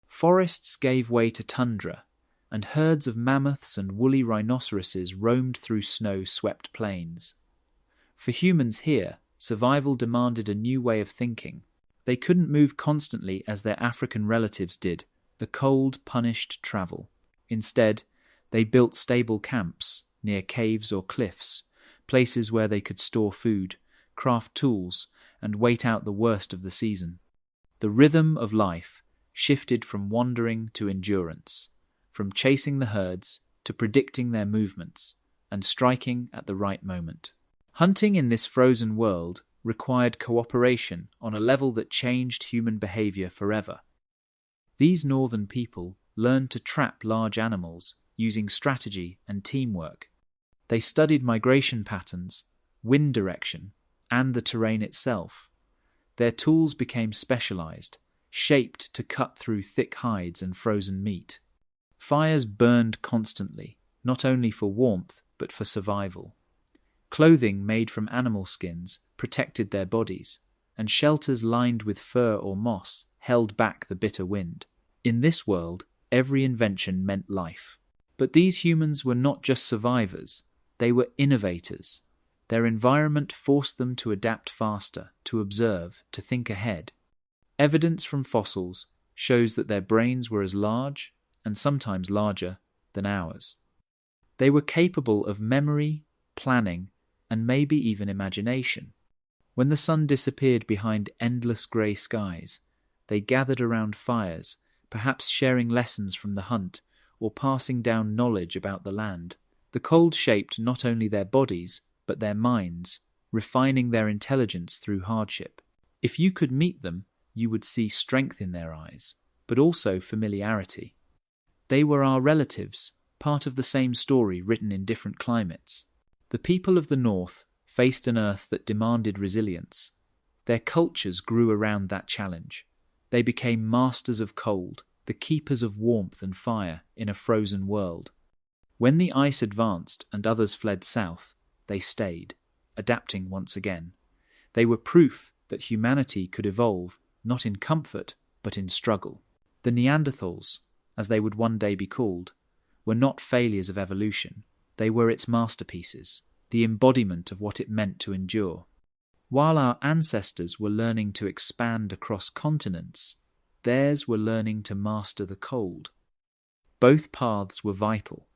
Forests gave way to tundra, and herds of mammoths and woolly rhinoceroses roamed through snow-swept plains. For humans here, survival demanded a new way of thinking. They couldn't move constantly as their African relatives did. The cold punished travel. Instead, they built stable camps near caves or cliffs, places where they could store food, craft tools, and wait out the worst of the season. The rhythm of life shifted from wandering to endurance, from chasing the herds to predicting their movements and striking at the right moment. Hunting in this frozen world required cooperation on a level that changed human behavior forever. These northern people learned to trap large animals using strategy and teamwork. They studied migration patterns, wind direction, and the terrain itself. Their tools became specialized, shaped to cut through thick hides and frozen meat. Fires burned constantly, not only for warmth, but for survival. Clothing made from animal skins protected their bodies, and shelters lined with fur or moss held back the bitter wind. In this world, every invention meant life. But these humans were not just survivors, they were innovators. Their environment forced them to adapt faster, to observe, to think ahead. Evidence from fossils shows that their brains were as large, and sometimes larger, than ours. They were capable of memory, planning, and maybe even imagination. When the sun disappeared behind endless grey skies, they gathered around fires, perhaps sharing lessons from the hunt or passing down knowledge about the land. The cold shaped not only their bodies, but their minds, refining their intelligence through hardship. If you could meet them, you would see strength in their eyes, but also familiarity. They were our relatives, part of the same story written in different climates. The people of the north faced an earth that demanded resilience. Their cultures grew around that challenge. They became masters of cold, the keepers of warmth and fire in a frozen world. When the ice advanced and others fled south, they stayed, adapting once again. They were proof that humanity could evolve not in comfort, but in struggle. The Neanderthals, as they would one day be called, were not failures of evolution. They were its masterpieces, the embodiment of what it meant to endure. While our ancestors were learning to expand across continents, theirs were learning to master the cold. Both paths were vital,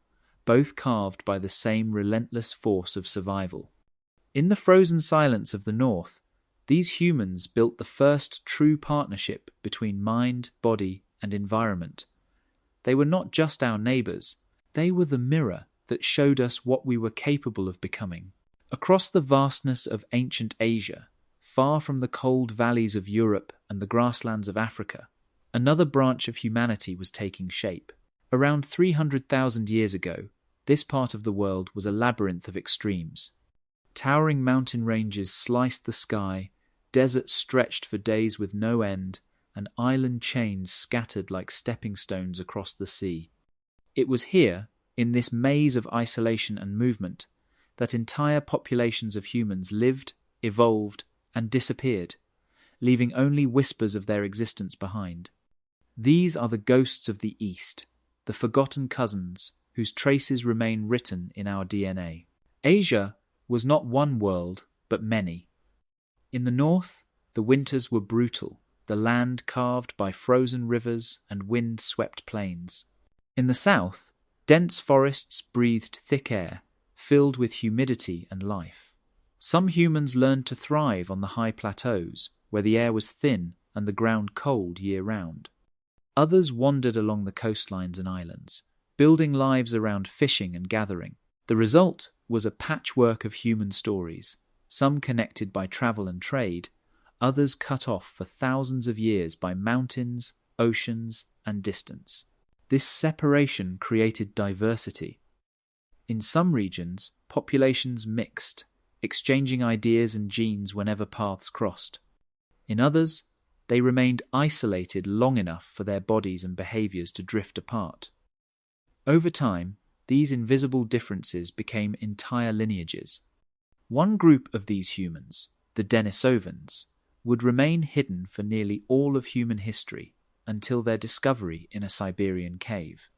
both carved by the same relentless force of survival. In the frozen silence of the North, these humans built the first true partnership between mind, body, and environment. They were not just our neighbours, they were the mirror that showed us what we were capable of becoming. Across the vastness of ancient Asia, far from the cold valleys of Europe and the grasslands of Africa, another branch of humanity was taking shape. Around 300,000 years ago, this part of the world was a labyrinth of extremes. Towering mountain ranges sliced the sky, deserts stretched for days with no end, and island chains scattered like stepping stones across the sea. It was here, in this maze of isolation and movement, that entire populations of humans lived, evolved, and disappeared, leaving only whispers of their existence behind. These are the ghosts of the East, the forgotten cousins whose traces remain written in our DNA. Asia was not one world, but many. In the north, the winters were brutal, the land carved by frozen rivers and wind-swept plains. In the south, dense forests breathed thick air, filled with humidity and life. Some humans learned to thrive on the high plateaus, where the air was thin and the ground cold year-round. Others wandered along the coastlines and islands, building lives around fishing and gathering. The result was a patchwork of human stories, some connected by travel and trade, others cut off for thousands of years by mountains, oceans, and distance. This separation created diversity. In some regions, populations mixed, exchanging ideas and genes whenever paths crossed. In others, they remained isolated long enough for their bodies and behaviors to drift apart. Over time, these invisible differences became entire lineages. One group of these humans, the Denisovans, would remain hidden for nearly all of human history until their discovery in a Siberian cave.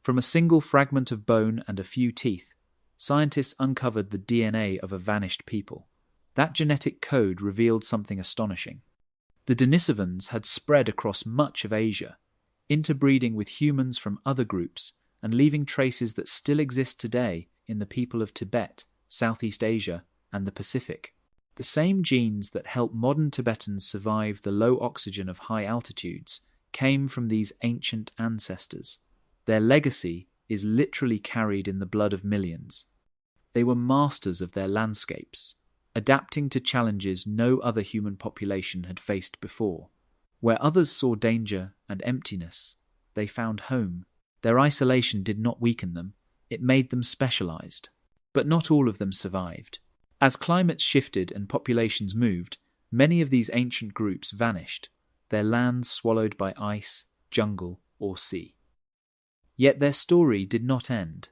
From a single fragment of bone and a few teeth, scientists uncovered the DNA of a vanished people. That genetic code revealed something astonishing. The Denisovans had spread across much of Asia, interbreeding with humans from other groups and leaving traces that still exist today in the people of Tibet, Southeast Asia, and the Pacific. The same genes that help modern Tibetans survive the low oxygen of high altitudes came from these ancient ancestors. Their legacy is literally carried in the blood of millions. They were masters of their landscapes, adapting to challenges no other human population had faced before. Where others saw danger and emptiness, they found home. Their isolation did not weaken them, it made them specialized. But not all of them survived. As climates shifted and populations moved, many of these ancient groups vanished, their lands swallowed by ice, jungle, or sea. Yet their story did not end.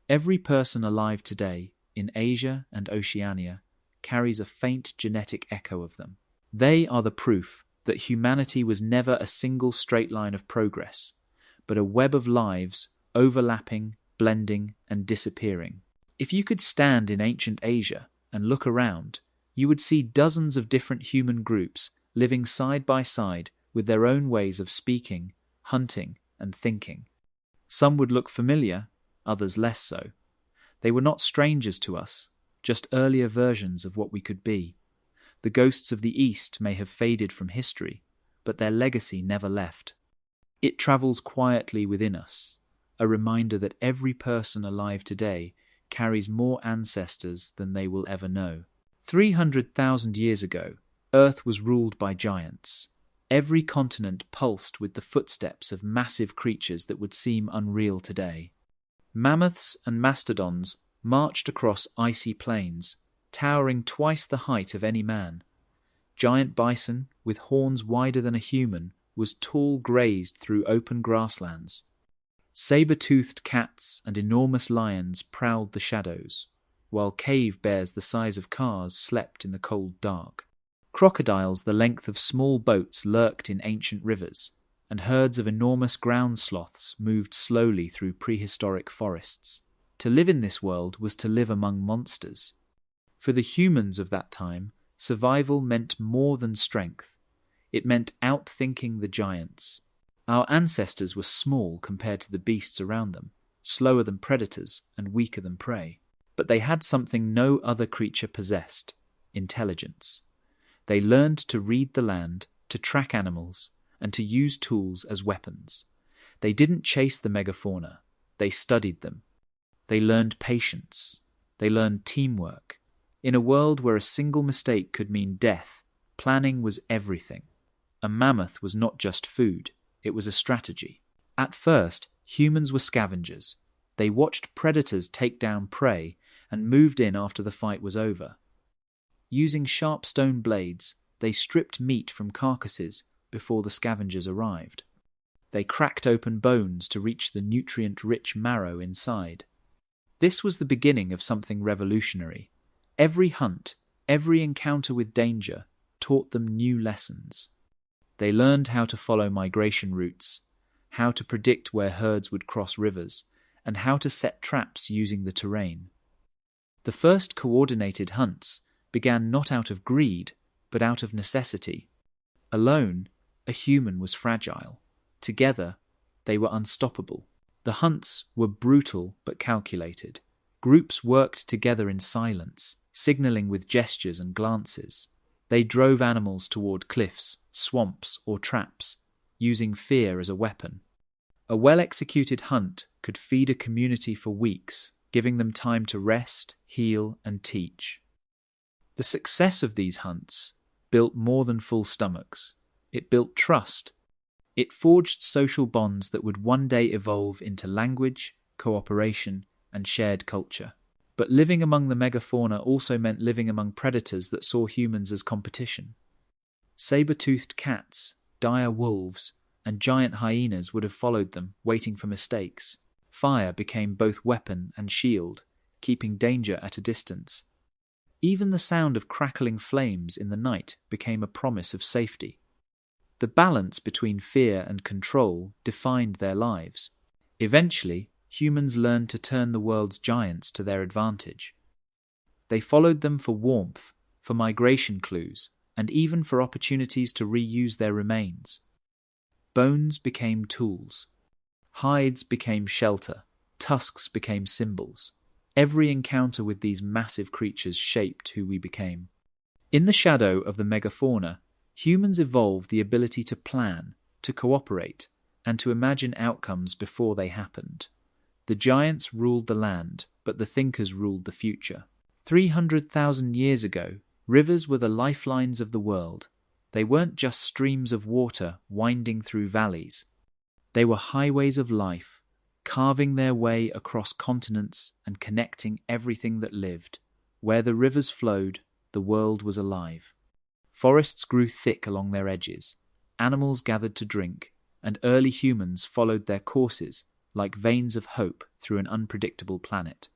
Every person alive today, in Asia and Oceania, carries a faint genetic echo of them. They are the proof that humanity was never a single straight line of progress, but a web of lives overlapping, blending, and disappearing. If you could stand in ancient Asia and look around, you would see dozens of different human groups living side by side with their own ways of speaking, hunting, and thinking. Some would look familiar, others less so. They were not strangers to us, just earlier versions of what we could be. The ghosts of the East may have faded from history, but their legacy never left. It travels quietly within us, a reminder that every person alive today carries more ancestors than they will ever know. 300,000 years ago, Earth was ruled by giants. Every continent pulsed with the footsteps of massive creatures that would seem unreal today. Mammoths and mastodons marched across icy plains, towering twice the height of any man. giant bison, with horns wider than a human, was tall grazed through open grasslands. Saber-toothed cats and enormous lions prowled the shadows, while cave bears the size of cars slept in the cold dark. Crocodiles the length of small boats lurked in ancient rivers, and herds of enormous ground sloths moved slowly through prehistoric forests. To live in this world was to live among monsters. For the humans of that time, survival meant more than strength. It meant outthinking the giants. Our ancestors were small compared to the beasts around them, slower than predators and weaker than prey. But they had something no other creature possessed: intelligence. They learned to read the land, to track animals, and to use tools as weapons. They didn't chase the megafauna, they studied them. They learned patience. They learned teamwork. In a world where a single mistake could mean death, planning was everything. A mammoth was not just food, it was a strategy. At first, humans were scavengers. They watched predators take down prey and moved in after the fight was over. Using sharp stone blades, they stripped meat from carcasses before the scavengers arrived. They cracked open bones to reach the nutrient-rich marrow inside. This was the beginning of something revolutionary. Every hunt, every encounter with danger, taught them new lessons. They learned how to follow migration routes, how to predict where herds would cross rivers, and how to set traps using the terrain. The first coordinated hunts began not out of greed, but out of necessity. Alone, a human was fragile. Together, they were unstoppable. The hunts were brutal but calculated. Groups worked together in silence, signaling with gestures and glances. They drove animals toward cliffs, swamps, or traps, using fear as a weapon. A well-executed hunt could feed a community for weeks, giving them time to rest, heal, and teach. The success of these hunts built more than full stomachs. It built trust. It forged social bonds that would one day evolve into language, cooperation, and shared culture. But living among the megafauna also meant living among predators that saw humans as competition. Saber-toothed cats, dire wolves, and giant hyenas would have followed them, waiting for mistakes. Fire became both weapon and shield, keeping danger at a distance. Even the sound of crackling flames in the night became a promise of safety. The balance between fear and control defined their lives. Eventually, humans learned to turn the world's giants to their advantage. They followed them for warmth, for migration clues, and even for opportunities to reuse their remains. Bones became tools. Hides became shelter. Tusks became symbols. Every encounter with these massive creatures shaped who we became. In the shadow of the megafauna, humans evolved the ability to plan, to cooperate, and to imagine outcomes before they happened. The giants ruled the land, but the thinkers ruled the future. 300,000 years ago, rivers were the lifelines of the world. They weren't just streams of water winding through valleys. They were highways of life, carving their way across continents and connecting everything that lived. Where the rivers flowed, the world was alive. Forests grew thick along their edges. Animals gathered to drink, and early humans followed their courses like veins of hope through an unpredictable planet.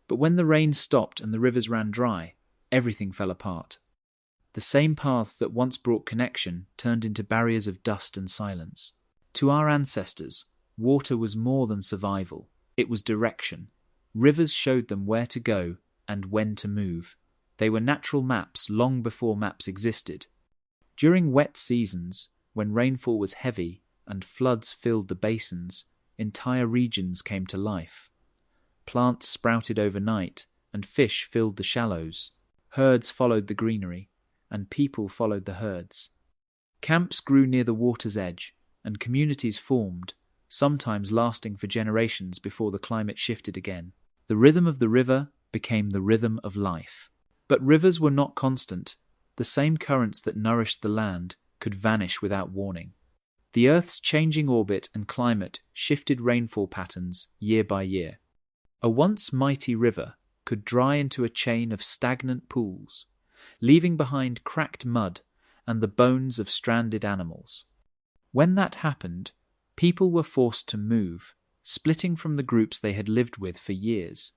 But when the rain stopped and the rivers ran dry, everything fell apart. The same paths that once brought connection turned into barriers of dust and silence. To our ancestors, water was more than survival. It was direction. Rivers showed them where to go and when to move. They were natural maps long before maps existed. During wet seasons, when rainfall was heavy and floods filled the basins, entire regions came to life. Plants sprouted overnight, and fish filled the shallows. Herds followed the greenery, and people followed the herds. Camps grew near the water's edge, and communities formed, sometimes lasting for generations before the climate shifted again. The rhythm of the river became the rhythm of life. But rivers were not constant. The same currents that nourished the land could vanish without warning. The Earth's changing orbit and climate shifted rainfall patterns year by year. A once mighty river could dry into a chain of stagnant pools, leaving behind cracked mud and the bones of stranded animals. When that happened, people were forced to move, splitting from the groups they had lived with for years.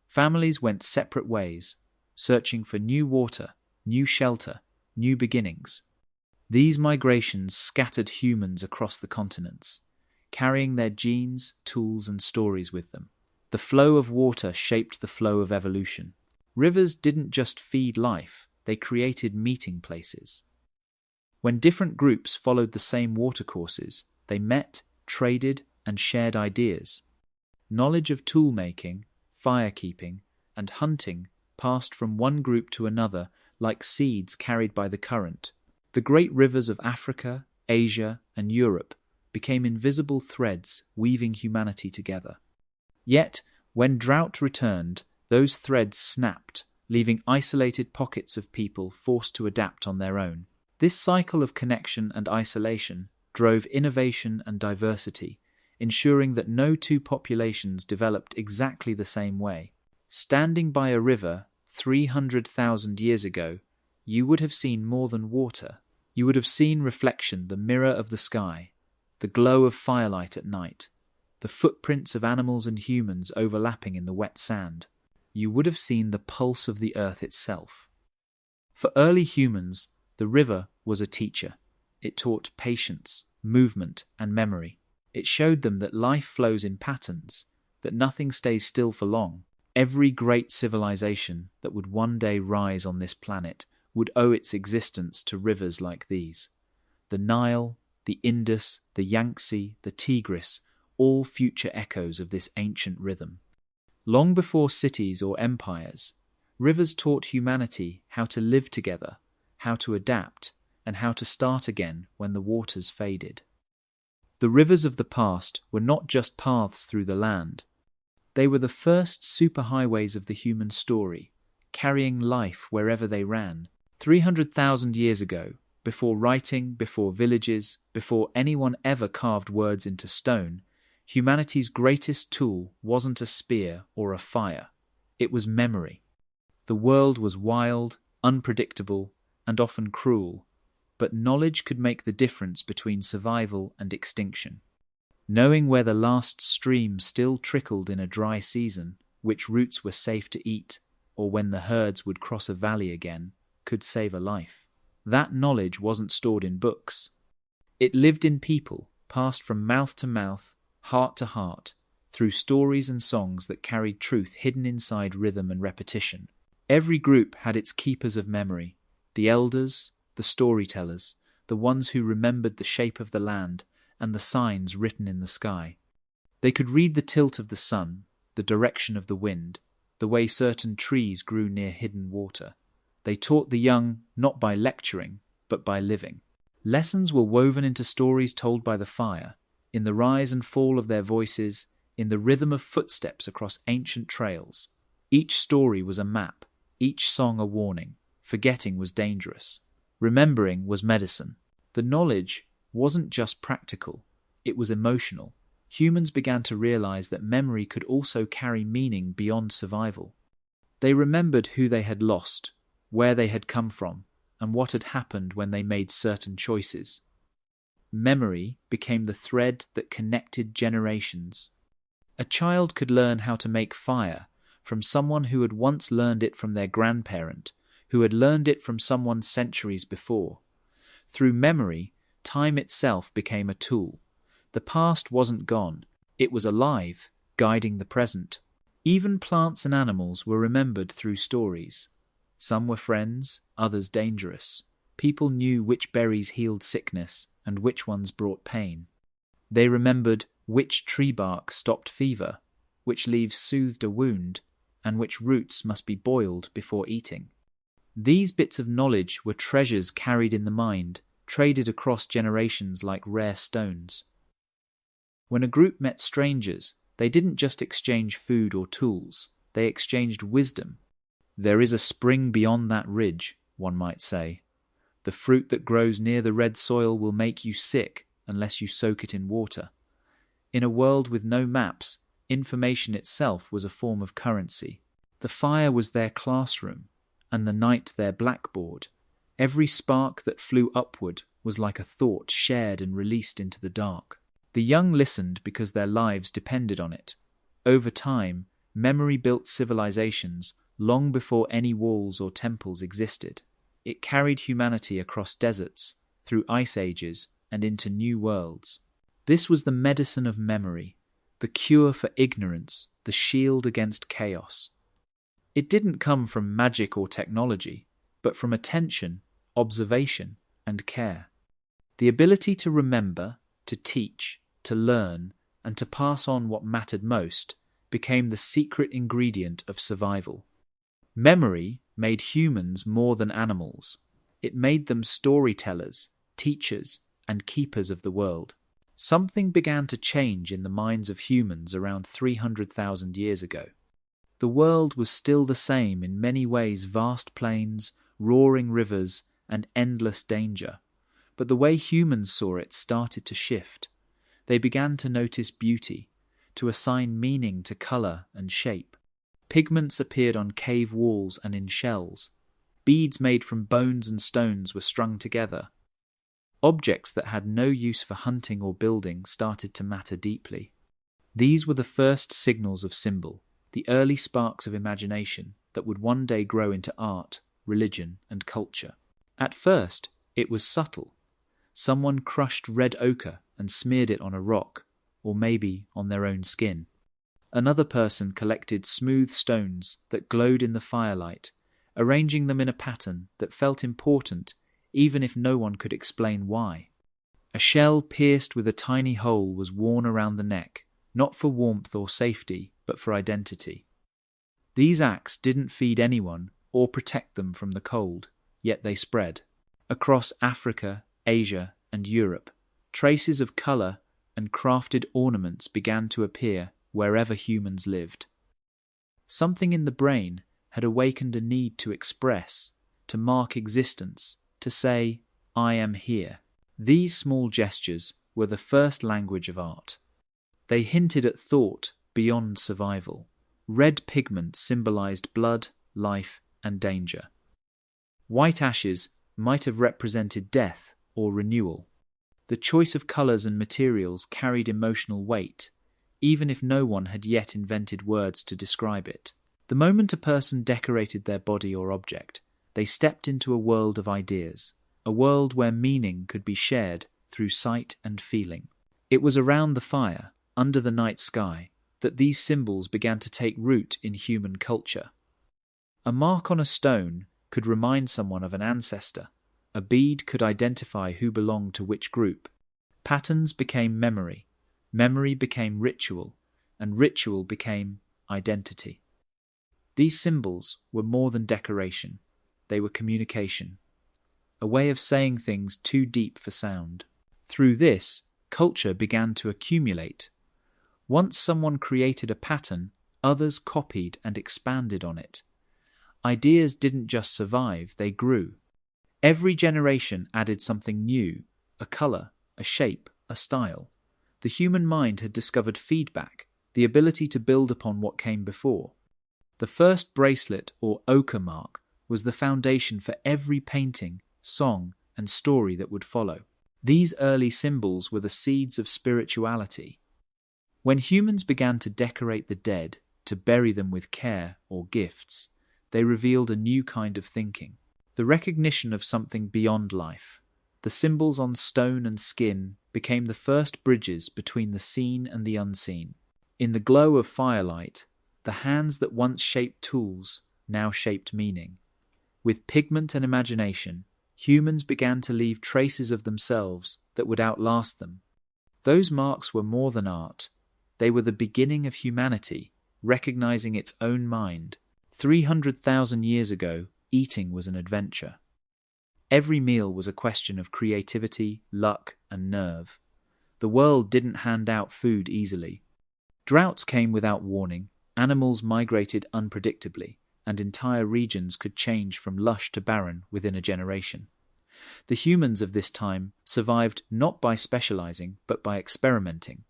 Families went separate ways, searching for new water, new shelter, new beginnings. These migrations scattered humans across the continents, carrying their genes, tools, and stories with them. The flow of water shaped the flow of evolution. Rivers didn't just feed life, they created meeting places. When different groups followed the same watercourses, they met, traded, and shared ideas. Knowledge of tool-making, firekeeping, and hunting passed from one group to another like seeds carried by the current. The great rivers of Africa, Asia, and Europe became invisible threads weaving humanity together. Yet, when drought returned, those threads snapped, leaving isolated pockets of people forced to adapt on their own. This cycle of connection and isolation drove innovation and diversity, ensuring that no two populations developed exactly the same way. Standing by a river 300,000 years ago, you would have seen more than water. You would have seen reflection, the mirror of the sky, the glow of firelight at night, the footprints of animals and humans overlapping in the wet sand. You would have seen the pulse of the earth itself. For early humans, the river was a teacher. It taught patience, movement, and memory. It showed them that life flows in patterns, that nothing stays still for long. Every great civilization that would one day rise on this planet would owe its existence to rivers like these. The Nile, the Indus, the Yangtze, the Tigris, all future echoes of this ancient rhythm. Long before cities or empires, rivers taught humanity how to live together, how to adapt, and how to start again when the waters faded. The rivers of the past were not just paths through the land. They were the first superhighways of the human story, carrying life wherever they ran. 300,000 years ago, before writing, before villages, before anyone ever carved words into stone, humanity's greatest tool wasn't a spear or a fire. It was memory. The world was wild, unpredictable, and often cruel, but knowledge could make the difference between survival and extinction. Knowing where the last stream still trickled in a dry season, which roots were safe to eat, or when the herds would cross a valley again, could save a life. That knowledge wasn't stored in books. It lived in people, passed from mouth to mouth, heart to heart, through stories and songs that carried truth hidden inside rhythm and repetition. Every group had its keepers of memory, the elders, the storytellers, the ones who remembered the shape of the land and the signs written in the sky. They could read the tilt of the sun, the direction of the wind, the way certain trees grew near hidden water. They taught the young not by lecturing, but by living. Lessons were woven into stories told by the fire, in the rise and fall of their voices, in the rhythm of footsteps across ancient trails. Each story was a map, each song a warning. Forgetting was dangerous. Remembering was medicine. The knowledge wasn't just practical, it was emotional. Humans began to realize that memory could also carry meaning beyond survival. They remembered who they had lost, where they had come from, and what had happened when they made certain choices. Memory became the thread that connected generations. A child could learn how to make fire from someone who had once learned it from their grandparent, who had learned it from someone centuries before. Through memory, time itself became a tool. The past wasn't gone, it was alive, guiding the present. Even plants and animals were remembered through stories. Some were friends, others dangerous. People knew which berries healed sickness and which ones brought pain. They remembered which tree bark stopped fever, which leaves soothed a wound, and which roots must be boiled before eating. These bits of knowledge were treasures carried in the mind, traded across generations like rare stones. When a group met strangers, they didn't just exchange food or tools, they exchanged wisdom. There is a spring beyond that ridge, one might say. The fruit that grows near the red soil will make you sick unless you soak it in water. In a world with no maps, information itself was a form of currency. The fire was their classroom, and the night their blackboard. Every spark that flew upward was like a thought shared and released into the dark. The young listened because their lives depended on it. Over time, memory built civilizations long before any walls or temples existed. It carried humanity across deserts, through ice ages, and into new worlds. This was the medicine of memory, the cure for ignorance, the shield against chaos. It didn't come from magic or technology, but from attention, observation, and care. The ability to remember, to teach, to learn, and to pass on what mattered most became the secret ingredient of survival. Memory made humans more than animals. It made them storytellers, teachers, and keepers of the world. Something began to change in the minds of humans around 300,000 years ago. The world was still the same in many ways: vast plains, roaring rivers, and endless danger. But the way humans saw it started to shift. They began to notice beauty, to assign meaning to color and shape. Pigments appeared on cave walls and in shells. Beads made from bones and stones were strung together. Objects that had no use for hunting or building started to matter deeply. These were the first signals of symbol, the early sparks of imagination that would one day grow into art, religion, and culture. At first, it was subtle. Someone crushed red ochre and smeared it on a rock, or maybe on their own skin. Another person collected smooth stones that glowed in the firelight, arranging them in a pattern that felt important even if no one could explain why. A shell pierced with a tiny hole was worn around the neck, not for warmth or safety, but for identity. These acts didn't feed anyone or protect them from the cold, yet they spread. Across Africa, Asia, and Europe, traces of colour and crafted ornaments began to appear wherever humans lived. Something in the brain had awakened a need to express, to mark existence, to say, "I am here." These small gestures were the first language of art. They hinted at thought beyond survival. Red pigment symbolized blood, life, and danger. White ashes might have represented death or renewal. The choice of colors and materials carried emotional weight, even if no one had yet invented words to describe it. The moment a person decorated their body or object, they stepped into a world of ideas, a world where meaning could be shared through sight and feeling. It was around the fire, under the night sky, that these symbols began to take root in human culture. A mark on a stone could remind someone of an ancestor. A bead could identify who belonged to which group. Patterns became memory. Memory became ritual, and ritual became identity. These symbols were more than decoration. They were communication, a way of saying things too deep for sound. Through this, culture began to accumulate. Once someone created a pattern, others copied and expanded on it. Ideas didn't just survive, they grew. Every generation added something new, a color, a shape, a style. The human mind had discovered feedback, the ability to build upon what came before. The first bracelet or ochre mark was the foundation for every painting, song, and story that would follow. These early symbols were the seeds of spirituality. When humans began to decorate the dead, to bury them with care or gifts, they revealed a new kind of thinking. The recognition of something beyond life. The symbols on stone and skin became the first bridges between the seen and the unseen. In the glow of firelight, the hands that once shaped tools now shaped meaning. With pigment and imagination, humans began to leave traces of themselves that would outlast them. Those marks were more than art. They were the beginning of humanity, recognizing its own mind. 300,000 years ago, eating was an adventure. Every meal was a question of creativity, luck, and nerve. The world didn't hand out food easily. Droughts came without warning, animals migrated unpredictably, and entire regions could change from lush to barren within a generation. The humans of this time survived not by specializing, but by experimenting.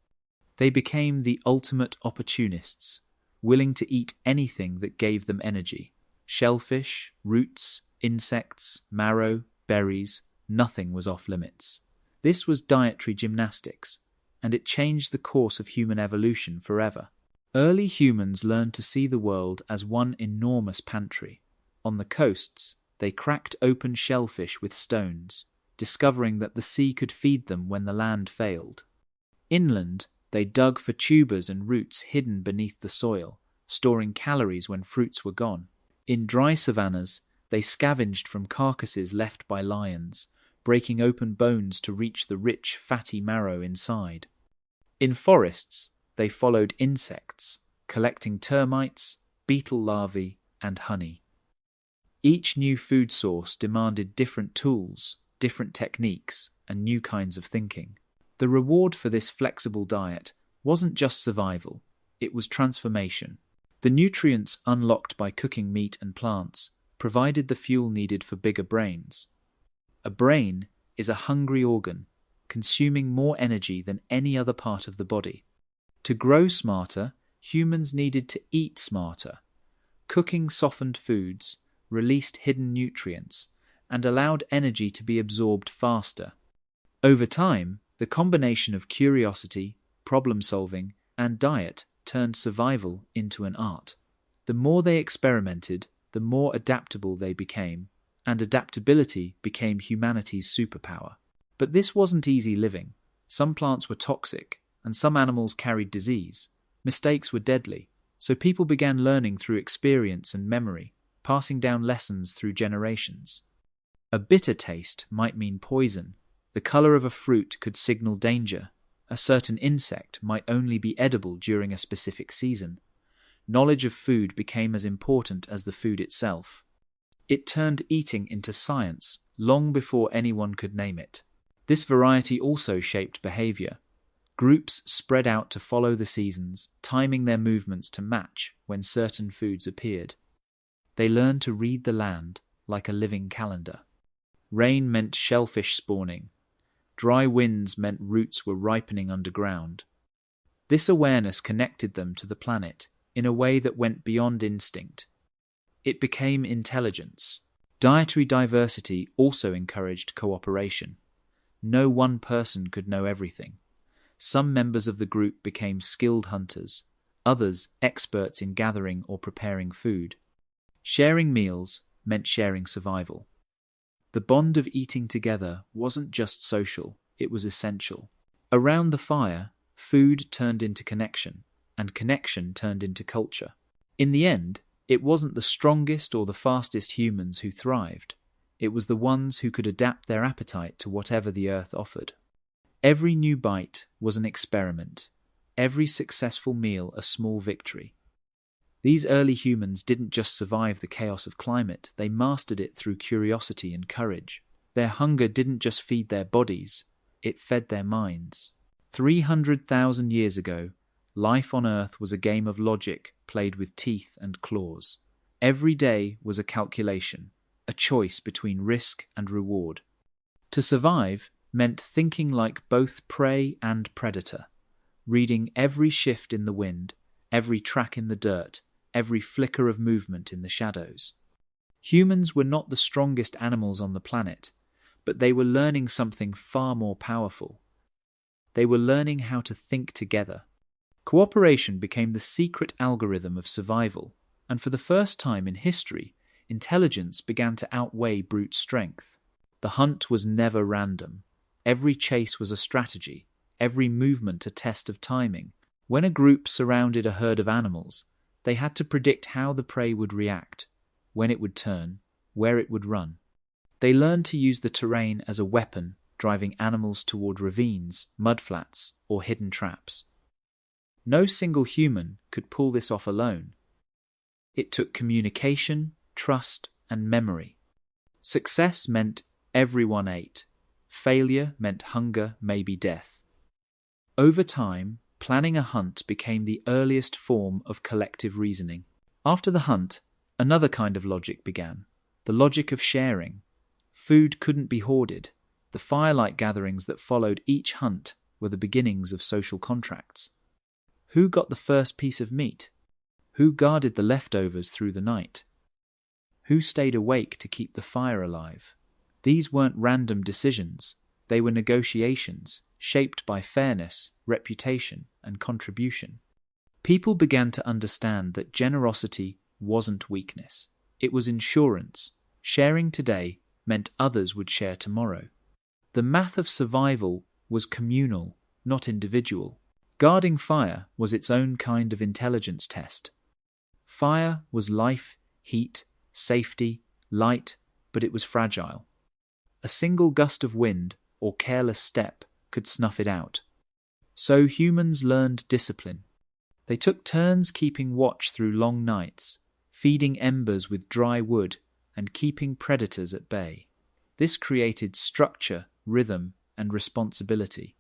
They became the ultimate opportunists, willing to eat anything that gave them energy. Shellfish, roots, insects, marrow, berries, nothing was off limits. This was dietary gymnastics, and it changed the course of human evolution forever. Early humans learned to see the world as one enormous pantry. On the coasts, they cracked open shellfish with stones, discovering that the sea could feed them when the land failed. Inland, they dug for tubers and roots hidden beneath the soil, storing calories when fruits were gone. In dry savannas, they scavenged from carcasses left by lions, breaking open bones to reach the rich, fatty marrow inside. In forests, they followed insects, collecting termites, beetle larvae, and honey. Each new food source demanded different tools, different techniques, and new kinds of thinking. The reward for this flexible diet wasn't just survival, it was transformation. The nutrients unlocked by cooking meat and plants provided the fuel needed for bigger brains. A brain is a hungry organ, consuming more energy than any other part of the body. To grow smarter, humans needed to eat smarter. Cooking softened foods, released hidden nutrients, and allowed energy to be absorbed faster. Over time, the combination of curiosity, problem-solving, and diet turned survival into an art. The more they experimented, the more adaptable they became, and adaptability became humanity's superpower. But this wasn't easy living. Some plants were toxic, and some animals carried disease. Mistakes were deadly, so people began learning through experience and memory, passing down lessons through generations. A bitter taste might mean poison. The color of a fruit could signal danger. A certain insect might only be edible during a specific season. Knowledge of food became as important as the food itself. It turned eating into science long before anyone could name it. This variety also shaped behavior. Groups spread out to follow the seasons, timing their movements to match when certain foods appeared. They learned to read the land like a living calendar. Rain meant shellfish spawning. Dry winds meant roots were ripening underground. This awareness connected them to the planet in a way that went beyond instinct. It became intelligence. Dietary diversity also encouraged cooperation. No one person could know everything. Some members of the group became skilled hunters, others experts in gathering or preparing food. Sharing meals meant sharing survival. The bond of eating together wasn't just social, it was essential. Around the fire, food turned into connection, and connection turned into culture. In the end, it wasn't the strongest or the fastest humans who thrived. It was the ones who could adapt their appetite to whatever the earth offered. Every new bite was an experiment, every successful meal a small victory. These early humans didn't just survive the chaos of climate, they mastered it through curiosity and courage. Their hunger didn't just feed their bodies, it fed their minds. 300,000 years ago, life on Earth was a game of logic played with teeth and claws. Every day was a calculation, a choice between risk and reward. To survive meant thinking like both prey and predator, reading every shift in the wind, every track in the dirt, every flicker of movement in the shadows. Humans were not the strongest animals on the planet, but they were learning something far more powerful. They were learning how to think together. Cooperation became the secret algorithm of survival, and for the first time in history, intelligence began to outweigh brute strength. The hunt was never random. Every chase was a strategy, every movement a test of timing. When a group surrounded a herd of animals, they had to predict how the prey would react, when it would turn, where it would run. They learned to use the terrain as a weapon, driving animals toward ravines, mudflats, or hidden traps. No single human could pull this off alone. It took communication, trust, and memory. Success meant everyone ate. Failure meant hunger, maybe death. Over time, planning a hunt became the earliest form of collective reasoning. After the hunt, another kind of logic began, the logic of sharing. Food couldn't be hoarded. The firelight gatherings that followed each hunt were the beginnings of social contracts. Who got the first piece of meat? Who guarded the leftovers through the night? Who stayed awake to keep the fire alive? These weren't random decisions, they were negotiations, shaped by fairness, reputation, and contribution. People began to understand that generosity wasn't weakness. It was insurance. Sharing today meant others would share tomorrow. The math of survival was communal, not individual. Guarding fire was its own kind of intelligence test. Fire was life, heat, safety, light, but it was fragile. A single gust of wind or careless step could snuff it out. So humans learned discipline. They took turns keeping watch through long nights, feeding embers with dry wood, and keeping predators at bay. This created structure, rhythm, and responsibility.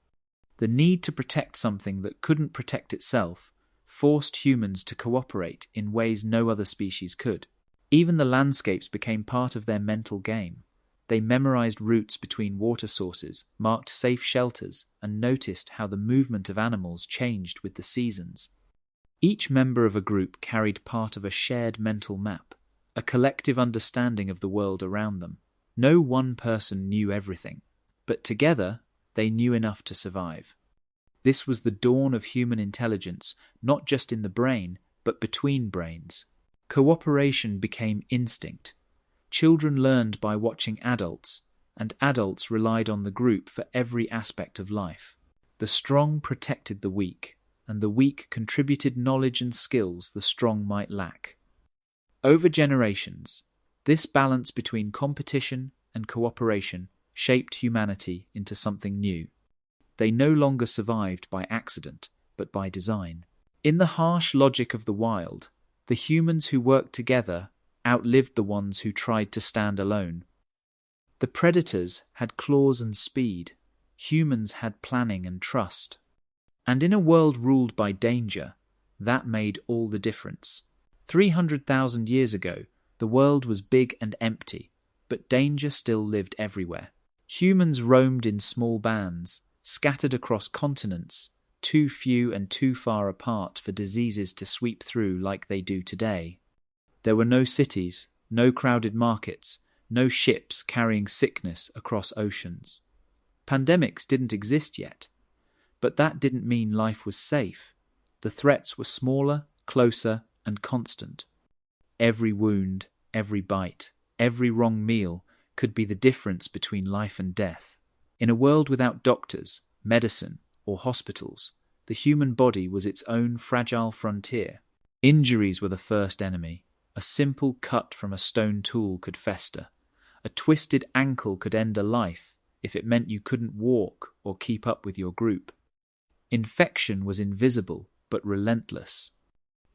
The need to protect something that couldn't protect itself forced humans to cooperate in ways no other species could. Even the landscapes became part of their mental game. They memorized routes between water sources, marked safe shelters, and noticed how the movement of animals changed with the seasons. Each member of a group carried part of a shared mental map, a collective understanding of the world around them. No one person knew everything, but together they knew enough to survive. This was the dawn of human intelligence, not just in the brain, but between brains. Cooperation became instinct. Children learned by watching adults, and adults relied on the group for every aspect of life. The strong protected the weak, and the weak contributed knowledge and skills the strong might lack. Over generations, this balance between competition and cooperation shaped humanity into something new. They no longer survived by accident, but by design. In the harsh logic of the wild, the humans who worked together outlived the ones who tried to stand alone. The predators had claws and speed. Humans had planning and trust. And in a world ruled by danger, that made all the difference. 300,000 years ago, the world was big and empty, but danger still lived everywhere. Humans roamed in small bands, scattered across continents, too few and too far apart for diseases to sweep through like they do today. There were no cities, no crowded markets, no ships carrying sickness across oceans. Pandemics didn't exist yet, but that didn't mean life was safe. The threats were smaller, closer, and constant. Every wound, every bite, every wrong meal could be the difference between life and death. In a world without doctors, medicine, or hospitals, the human body was its own fragile frontier. Injuries were the first enemy. A simple cut from a stone tool could fester. A twisted ankle could end a life if it meant you couldn't walk or keep up with your group. Infection was invisible but relentless.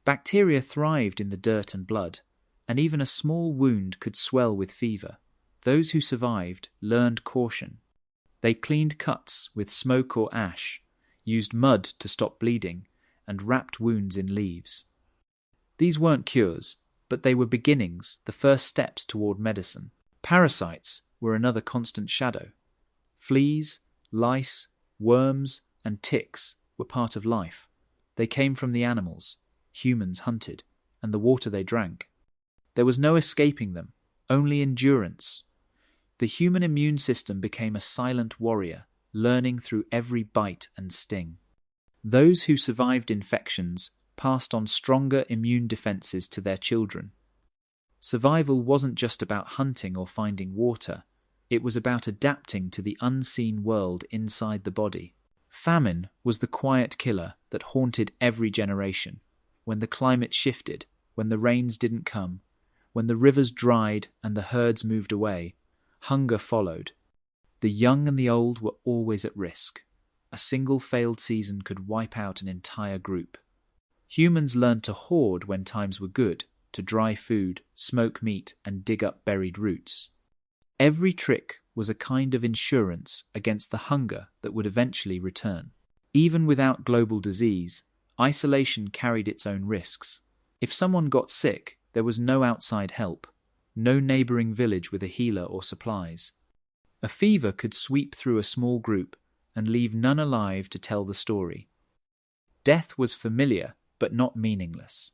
Bacteria thrived in the dirt and blood, and even a small wound could swell with fever. Those who survived learned caution. They cleaned cuts with smoke or ash, used mud to stop bleeding, and wrapped wounds in leaves. These weren't cures, but they were beginnings, the first steps toward medicine. Parasites were another constant shadow. Fleas, lice, worms, and ticks were part of life. They came from the animals humans hunted, and the water they drank. There was no escaping them, only endurance. The human immune system became a silent warrior, learning through every bite and sting. Those who survived infections passed on stronger immune defenses to their children. Survival wasn't just about hunting or finding water, it was about adapting to the unseen world inside the body. Famine was the quiet killer that haunted every generation. When the climate shifted, when the rains didn't come, when the rivers dried and the herds moved away, hunger followed. The young and the old were always at risk. A single failed season could wipe out an entire group. Humans learned to hoard when times were good, to dry food, smoke meat, and dig up buried roots. Every trick was a kind of insurance against the hunger that would eventually return. Even without global disease, isolation carried its own risks. If someone got sick, there was no outside help, no neighbouring village with a healer or supplies. A fever could sweep through a small group and leave none alive to tell the story. Death was familiar, but not meaningless.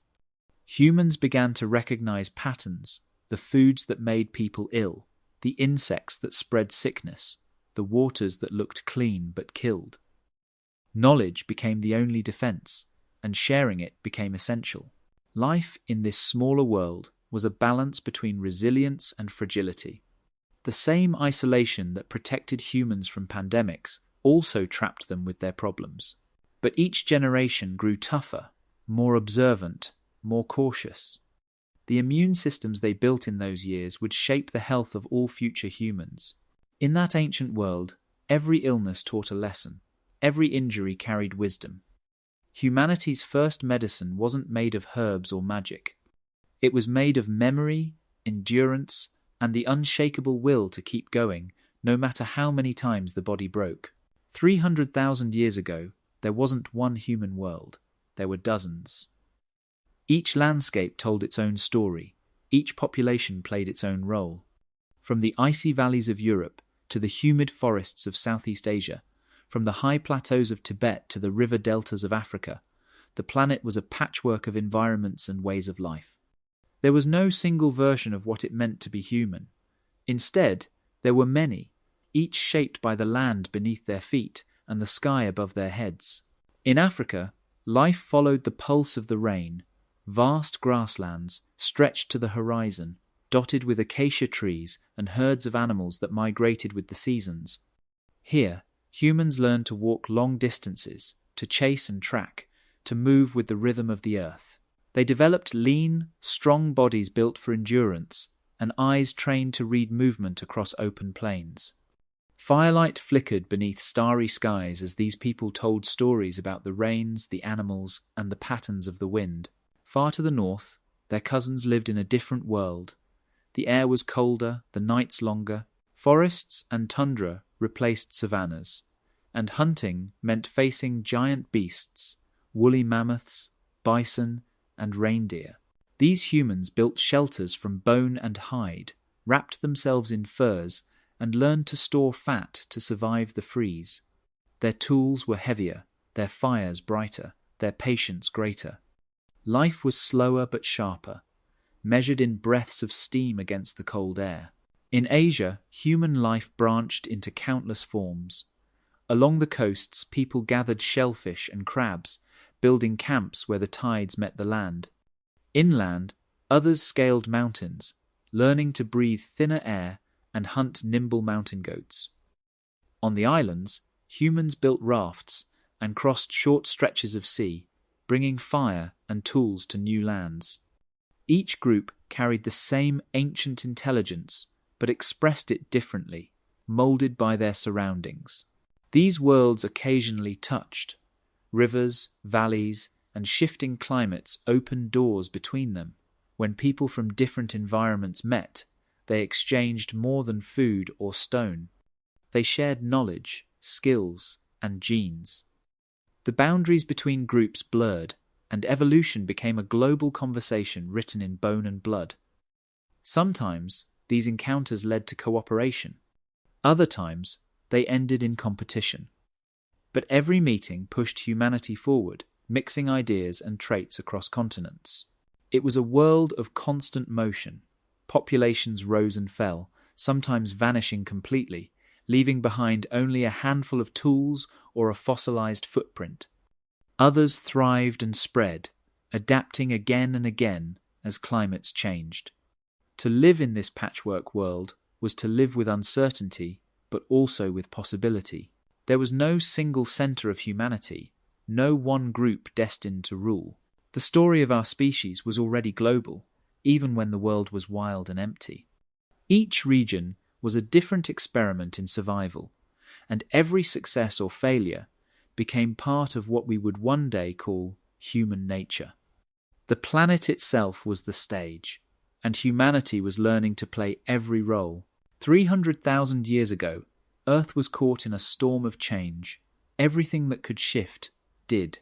Humans began to recognize patterns, the foods that made people ill, the insects that spread sickness, the waters that looked clean but killed. Knowledge became the only defense, and sharing it became essential. Life in this smaller world was a balance between resilience and fragility. The same isolation that protected humans from pandemics also trapped them with their problems. But each generation grew tougher, more observant, more cautious. The immune systems they built in those years would shape the health of all future humans. In that ancient world, every illness taught a lesson. Every injury carried wisdom. Humanity's first medicine wasn't made of herbs or magic. It was made of memory, endurance, and the unshakable will to keep going, no matter how many times the body broke. 300,000 years ago, there wasn't one human world. There were dozens. Each landscape told its own story. Each population played its own role. From the icy valleys of Europe to the humid forests of Southeast Asia, from the high plateaus of Tibet to the river deltas of Africa, the planet was a patchwork of environments and ways of life. There was no single version of what it meant to be human. Instead, there were many, each shaped by the land beneath their feet and the sky above their heads. In Africa, life followed the pulse of the rain. Vast grasslands stretched to the horizon, dotted with acacia trees and herds of animals that migrated with the seasons. Here, humans learned to walk long distances, to chase and track, to move with the rhythm of the earth. They developed lean, strong bodies built for endurance, and eyes trained to read movement across open plains. Firelight flickered beneath starry skies as these people told stories about the rains, the animals, and the patterns of the wind. Far to the north, their cousins lived in a different world. The air was colder, the nights longer. Forests and tundra replaced savannas, and hunting meant facing giant beasts, woolly mammoths, bison, and reindeer. These humans built shelters from bone and hide, wrapped themselves in furs, and learned to store fat to survive the freeze. Their tools were heavier, their fires brighter, their patience greater. Life was slower but sharper, measured in breaths of steam against the cold air. In Asia, human life branched into countless forms. Along the coasts, people gathered shellfish and crabs, building camps where the tides met the land. Inland, others scaled mountains, learning to breathe thinner air and hunt nimble mountain goats. On the islands, humans built rafts and crossed short stretches of sea, bringing fire and tools to new lands. Each group carried the same ancient intelligence, but expressed it differently, molded by their surroundings. These worlds occasionally touched. Rivers, valleys, and shifting climates opened doors between them. When people from different environments met, they exchanged more than food or stone. They shared knowledge, skills, and genes. The boundaries between groups blurred, and evolution became a global conversation written in bone and blood. Sometimes, these encounters led to cooperation. Other times, they ended in competition. But every meeting pushed humanity forward, mixing ideas and traits across continents. It was a world of constant motion. Populations rose and fell, sometimes vanishing completely, leaving behind only a handful of tools or a fossilized footprint. Others thrived and spread, adapting again and again as climates changed. To live in this patchwork world was to live with uncertainty, but also with possibility. There was no single center of humanity, no one group destined to rule. The story of our species was already global, even when the world was wild and empty. Each region was a different experiment in survival, and every success or failure became part of what we would one day call human nature. The planet itself was the stage, and humanity was learning to play every role. 300,000 years ago, Earth was caught in a storm of change. Everything that could shift did.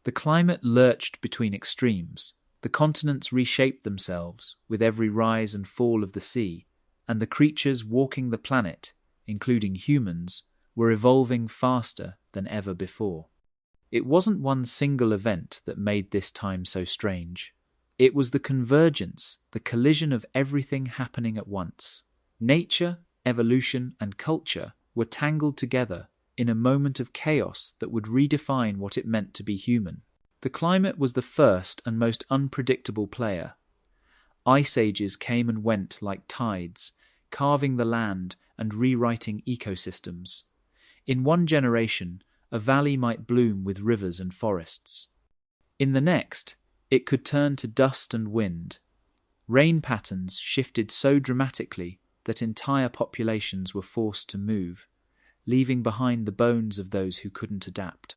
The climate lurched between extremes. The continents reshaped themselves with every rise and fall of the sea, and the creatures walking the planet, including humans, were evolving faster than ever before. It wasn't one single event that made this time so strange. It was the convergence, the collision of everything happening at once. Nature, evolution, and culture were tangled together in a moment of chaos that would redefine what it meant to be human. The climate was the first and most unpredictable player. Ice ages came and went like tides, carving the land and rewriting ecosystems. In one generation, a valley might bloom with rivers and forests. In the next, it could turn to dust and wind. Rain patterns shifted so dramatically that entire populations were forced to move, leaving behind the bones of those who couldn't adapt.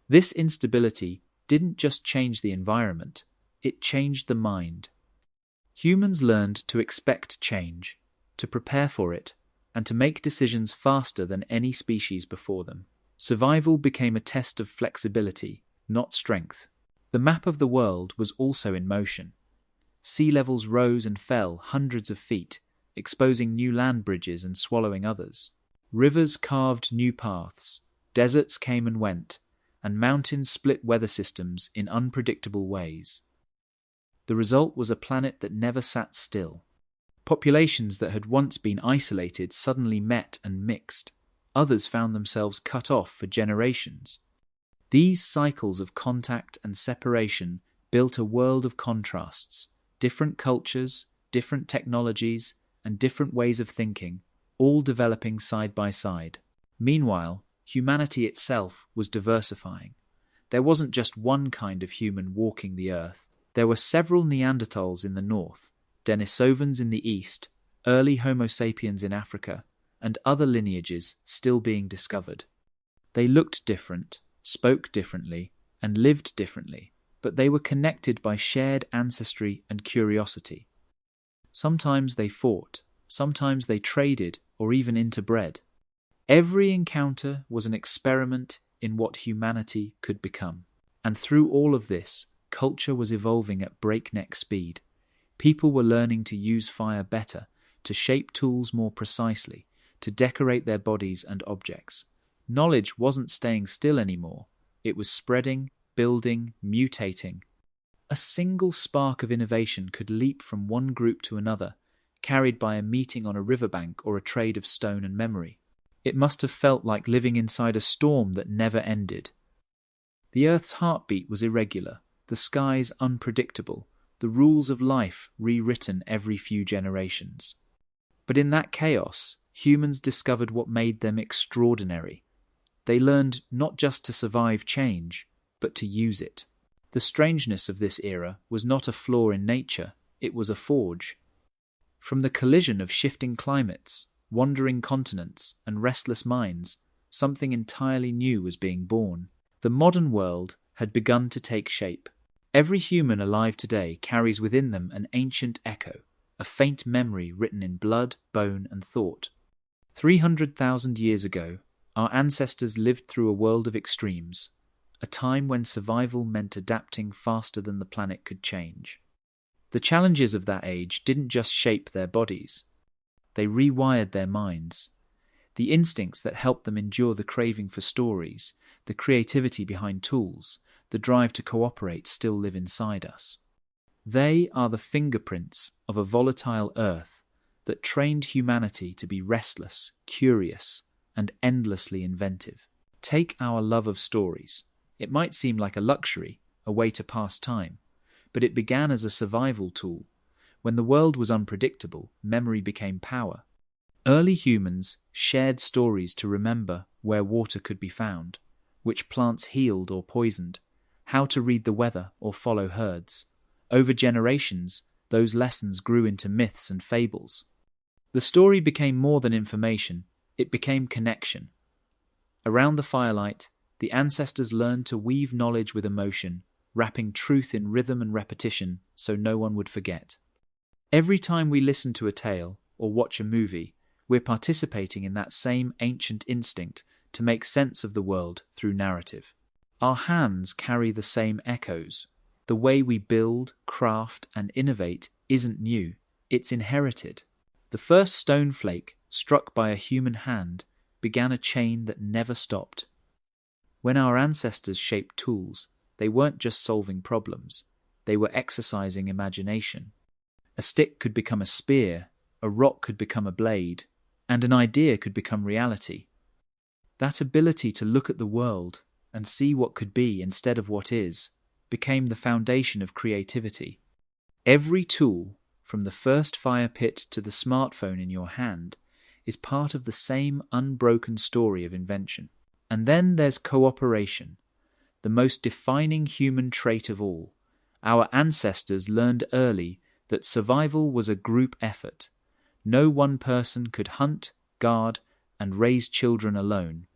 This instability didn't just change the environment, it changed the mind. Humans learned to expect change, to prepare for it, and to make decisions faster than any species before them. Survival became a test of flexibility, not strength. The map of the world was also in motion. Sea levels rose and fell hundreds of feet, exposing new land bridges and swallowing others. Rivers carved new paths, deserts came and went, and mountains split weather systems in unpredictable ways. The result was a planet that never sat still. Populations that had once been isolated suddenly met and mixed. Others found themselves cut off for generations. These cycles of contact and separation built a world of contrasts, different cultures, different technologies, and different ways of thinking, all developing side by side. Meanwhile, humanity itself was diversifying. There wasn't just one kind of human walking the earth. There were several Neanderthals in the north, Denisovans in the east, early Homo sapiens in Africa, and other lineages still being discovered. They looked different, spoke differently, and lived differently, but they were connected by shared ancestry and curiosity. Sometimes they fought, sometimes they traded or even interbred. Every encounter was an experiment in what humanity could become. And through all of this, culture was evolving at breakneck speed. People were learning to use fire better, to shape tools more precisely, to decorate their bodies and objects. Knowledge wasn't staying still anymore. It was spreading, building, mutating. A single spark of innovation could leap from one group to another, carried by a meeting on a riverbank or a trade of stone and memory. It must have felt like living inside a storm that never ended. The Earth's heartbeat was irregular, the skies unpredictable, the rules of life rewritten every few generations. But in that chaos, humans discovered what made them extraordinary. They learned not just to survive change, but to use it. The strangeness of this era was not a flaw in nature, it was a forge. From the collision of shifting climates, wandering continents, and restless minds, something entirely new was being born. The modern world had begun to take shape. Every human alive today carries within them an ancient echo, a faint memory written in blood, bone, and thought. 300,000 years ago, our ancestors lived through a world of extremes, a time when survival meant adapting faster than the planet could change. The challenges of that age didn't just shape their bodies, they rewired their minds. The instincts that helped them endure the craving for stories, the creativity behind tools, the drive to cooperate still live inside us. They are the fingerprints of a volatile Earth that trained humanity to be restless, curious, and endlessly inventive. Take our love of stories. It might seem like a luxury, a way to pass time, but it began as a survival tool. When the world was unpredictable, memory became power. Early humans shared stories to remember where water could be found, which plants healed or poisoned, how to read the weather or follow herds. Over generations, those lessons grew into myths and fables. The story became more than information, it became connection. Around the firelight, the ancestors learned to weave knowledge with emotion, wrapping truth in rhythm and repetition so no one would forget. Every time we listen to a tale or watch a movie, we're participating in that same ancient instinct to make sense of the world through narrative. Our hands carry the same echoes. The way we build, craft, and innovate isn't new, it's inherited. The first stone flake, struck by a human hand, began a chain that never stopped. When our ancestors shaped tools, they weren't just solving problems, they were exercising imagination. A stick could become a spear, a rock could become a blade, and an idea could become reality. That ability to look at the world and see what could be instead of what is became the foundation of creativity. Every tool, from the first fire pit to the smartphone in your hand, is part of the same unbroken story of invention. And then there's cooperation, the most defining human trait of all. Our ancestors learned early that survival was a group effort. No one person could hunt, guard, and raise children alone.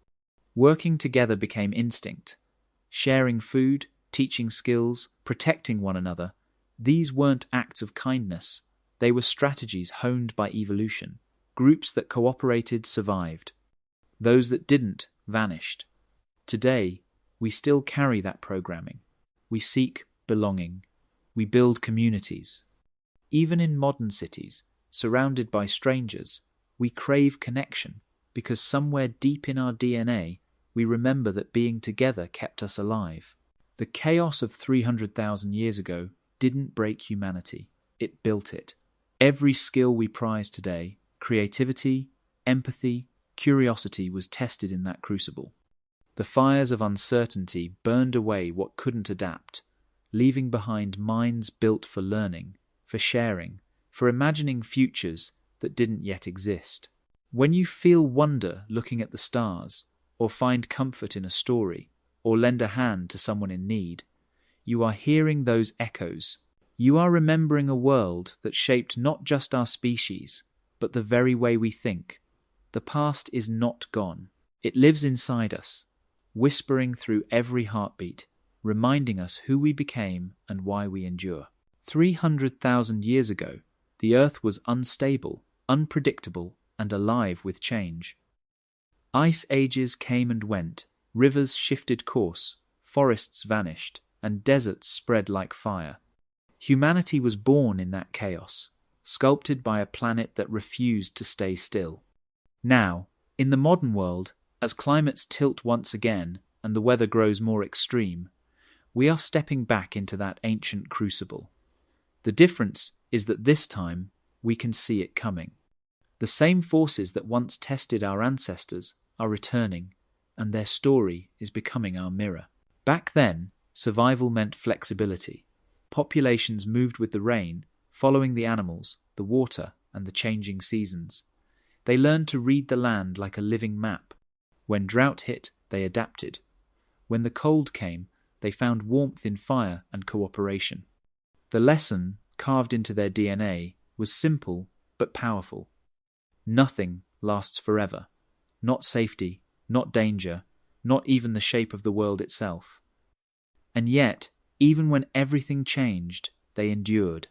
Working together became instinct. Sharing food, teaching skills, protecting one another, these weren't acts of kindness. They were strategies honed by evolution. Groups that cooperated survived. Those that didn't vanished. Today, we still carry that programming. We seek belonging. We build communities. Even in modern cities, surrounded by strangers, we crave connection because somewhere deep in our DNA, we remember that being together kept us alive. The chaos of 300,000 years ago didn't break humanity. It built it. Every skill we prize today, creativity, empathy, curiosity, was tested in that crucible. The fires of uncertainty burned away what couldn't adapt, leaving behind minds built for learning, for sharing, for imagining futures that didn't yet exist. When you feel wonder looking at the stars, or find comfort in a story, or lend a hand to someone in need, you are hearing those echoes. You are remembering a world that shaped not just our species, but the very way we think. The past is not gone. It lives inside us, whispering through every heartbeat, reminding us who we became and why we endure. 300,000 years ago, the Earth was unstable, unpredictable, and alive with change. Ice ages came and went, rivers shifted course, forests vanished, and deserts spread like fire. Humanity was born in that chaos, sculpted by a planet that refused to stay still. Now, in the modern world, as climates tilt once again and the weather grows more extreme, we are stepping back into that ancient crucible. The difference is that this time, we can see it coming. The same forces that once tested our ancestors are returning, and their story is becoming our mirror. Back then, survival meant flexibility. Populations moved with the rain, following the animals, the water, and the changing seasons. They learned to read the land like a living map. When drought hit, they adapted. When the cold came, they found warmth in fire and cooperation. The lesson, carved into their DNA, was simple but powerful. Nothing lasts forever. Not safety, not danger, not even the shape of the world itself. And yet, even when everything changed, they endured.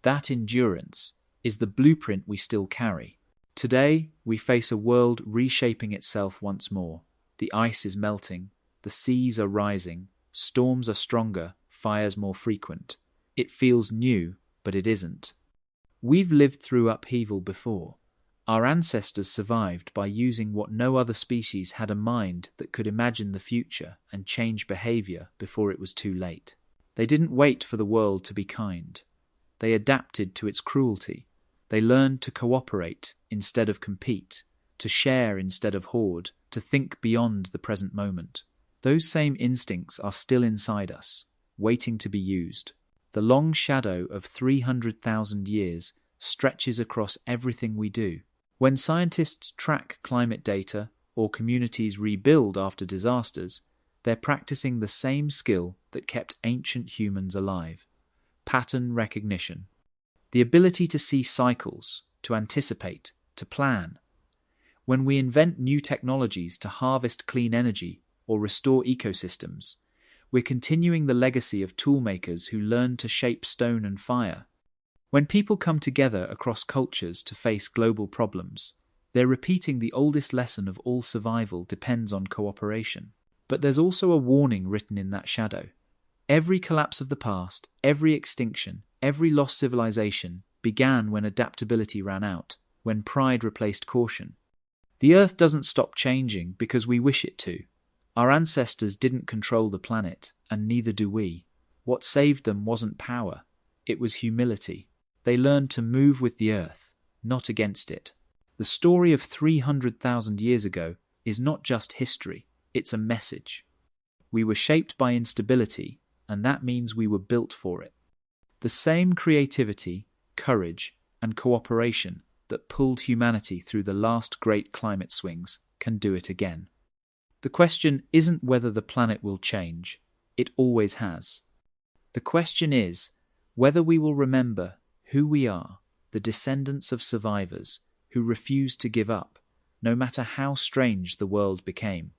That endurance is the blueprint we still carry. Today, we face a world reshaping itself once more. The ice is melting, the seas are rising, storms are stronger, fires more frequent. It feels new, but it isn't. We've lived through upheaval before. Our ancestors survived by using what no other species had, a mind that could imagine the future and change behavior before it was too late. They didn't wait for the world to be kind. They adapted to its cruelty. They learned to cooperate instead of compete, to share instead of hoard, to think beyond the present moment. Those same instincts are still inside us, waiting to be used. The long shadow of 300,000 years stretches across everything we do. When scientists track climate data or communities rebuild after disasters, they're practicing the same skill that kept ancient humans alive: pattern recognition. The ability to see cycles, to anticipate, to plan. When we invent new technologies to harvest clean energy or restore ecosystems, we're continuing the legacy of toolmakers who learned to shape stone and fire. When people come together across cultures to face global problems, they're repeating the oldest lesson of all: survival depends on cooperation. But there's also a warning written in that shadow. Every collapse of the past, every extinction, every lost civilization began when adaptability ran out, when pride replaced caution. The Earth doesn't stop changing because we wish it to. Our ancestors didn't control the planet, and neither do we. What saved them wasn't power, it was humility. They learned to move with the Earth, not against it. The story of 300,000 years ago is not just history, it's a message. We were shaped by instability, and that means we were built for it. The same creativity, courage, and cooperation that pulled humanity through the last great climate swings can do it again. The question isn't whether the planet will change, it always has. The question is whether we will remember who we are, the descendants of survivors who refused to give up, no matter how strange the world became.